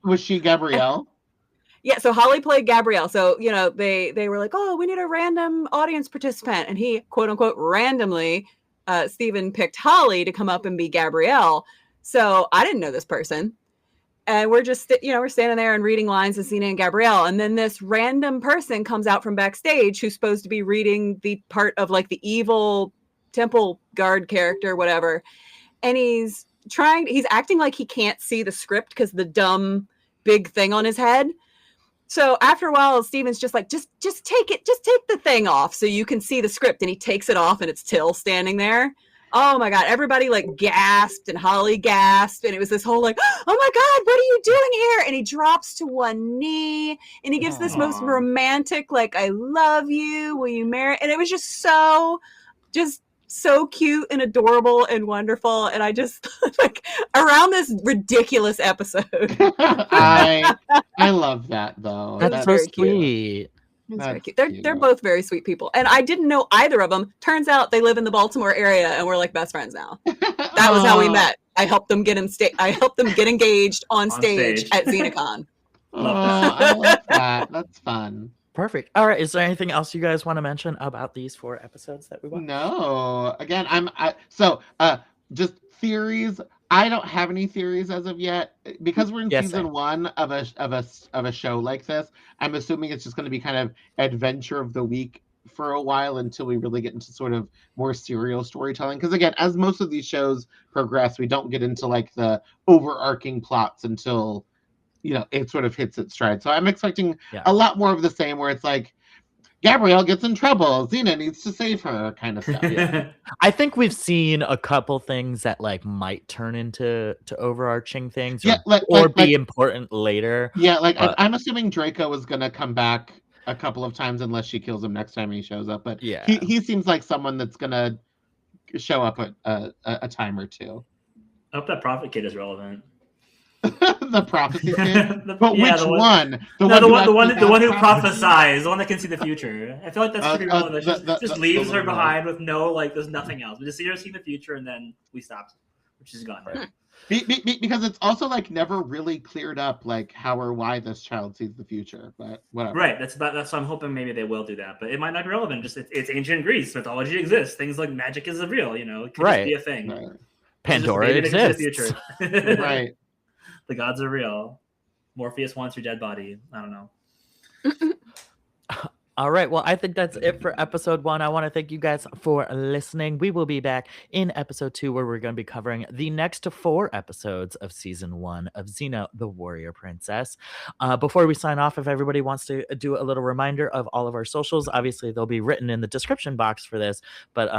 was she Gabrielle? Yeah, so Holly played Gabrielle. So they were like, "Oh, we need a random audience participant," and he quote unquote randomly, Steven picked Holly to come up and be Gabrielle. So I didn't know this person. And we're just, we're standing there and reading lines of Xena and Gabrielle. And then this random person comes out from backstage who's supposed to be reading the part of like the evil temple guard character, whatever. And he's acting like he can't see the script because the dumb big thing on his head. So after a while, Steven's just like, just take the thing off so you can see the script. And he takes it off and it's Till standing there. Oh my God, everybody like gasped and Holly gasped. And it was this whole like, oh my God, what are you doing here? And he drops to one knee and he gives this most romantic, like, I love you, will you marry? And it was just so cute and adorable and wonderful. And I just like around this ridiculous episode. I love that though. That's so sweet. It's very cute. They're both very sweet people. And I didn't know either of them. Turns out they live in the Baltimore area and we're like best friends now. That was how we met. I helped them get engaged on stage at XenaCon. I like that. That's fun. Perfect. All right. Is there anything else you guys want to mention about these 4 episodes that we watched? No. Again, just theories. I don't have any theories as of yet because we're in season 1 of a show like this. I'm assuming it's just going to be kind of adventure of the week for a while until we really get into sort of more serial storytelling. Because again, as most of these shows progress, we don't get into like the overarching plots until it sort of hits its stride. So I'm expecting a lot more of the same, where it's like Gabrielle gets in trouble, Xena needs to save her, kind of stuff. Yeah. I think we've seen a couple things that like might turn into overarching things, or be important later. Yeah, I'm assuming Draco is gonna come back a couple of times unless she kills him next time he shows up. But yeah, he seems like someone that's gonna show up a time or two. I hope that Prophet Kid is relevant. The prophecy kid? But which one? The one who prophesies, the one that can see the future. I feel like that's pretty relevant. Just leaves her behind with there's nothing else. We just see her see the future and then we stopped, which is gone. Because it's also like never really cleared up like how or why this child sees the future, but whatever. Right. That's so I'm hoping maybe they will do that, but it might not be relevant. Just it's ancient Greece. Mythology exists. Things like magic is real. It could just be a thing. Right. Pandora exists. The future. Right. The gods are real. Morpheus wants your dead body. I don't know. All right. Well, I think that's it for episode 1. I want to thank you guys for listening. We will be back in episode 2, where we're going to be covering the next 4 episodes of season 1 of Xena the Warrior Princess. Before we sign off, if everybody wants to do a little reminder of all of our socials, obviously they'll be written in the description box for this. But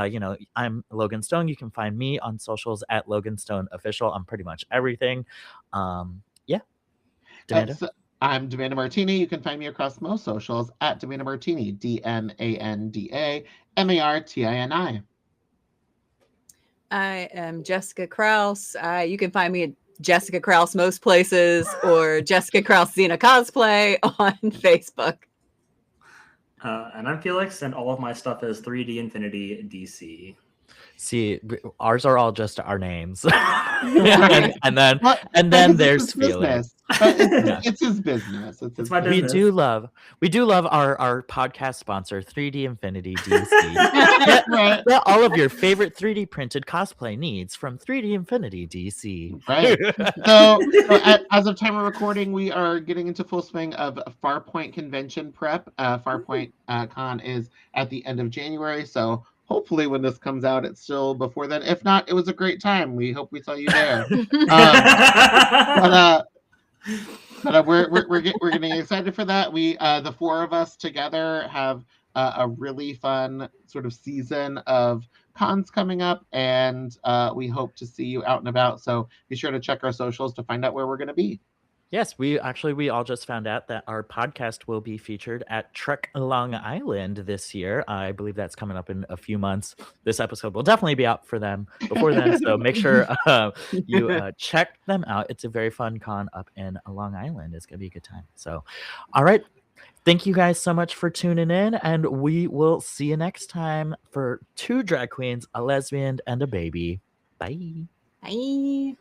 I'm Logan Stone. You can find me on socials at Logan Stone Official on pretty much everything. Demanda. I'm Demanda Martini. You can find me across most socials at Demanda Martini, DMANDAMARTINI. I am Jessica Crouse. You can find me at Jessica Crouse most places, or Jessica Crouse Xena Cosplay on Facebook. And I'm Felix, and all of my stuff is 3D Infinity DC. See, ours are all just our names, and then there's Felix. It's his business. It's my business. We do love our podcast sponsor, 3D Infinity DC. Get all of your favorite 3D printed cosplay needs from 3D Infinity DC. Right. So as of time of recording, we are getting into full swing of Farpoint convention prep. Farpoint Con is at the end of January, so hopefully when this comes out, it's still before then. If not, it was a great time. We hope we saw you there. But we're getting excited for that. We the 4 of us together have a really fun sort of season of cons coming up, and we hope to see you out and about. So be sure to check our socials to find out where we're going to be. Yes, we all just found out that our podcast will be featured at Trek Long Island this year. I believe that's coming up in a few months. This episode will definitely be out for them before then, so make sure you check them out. It's a very fun con up in Long Island. It's going to be a good time. So, all right. Thank you guys so much for tuning in, and we will see you next time for 2 drag queens, a lesbian, and a baby. Bye. Bye.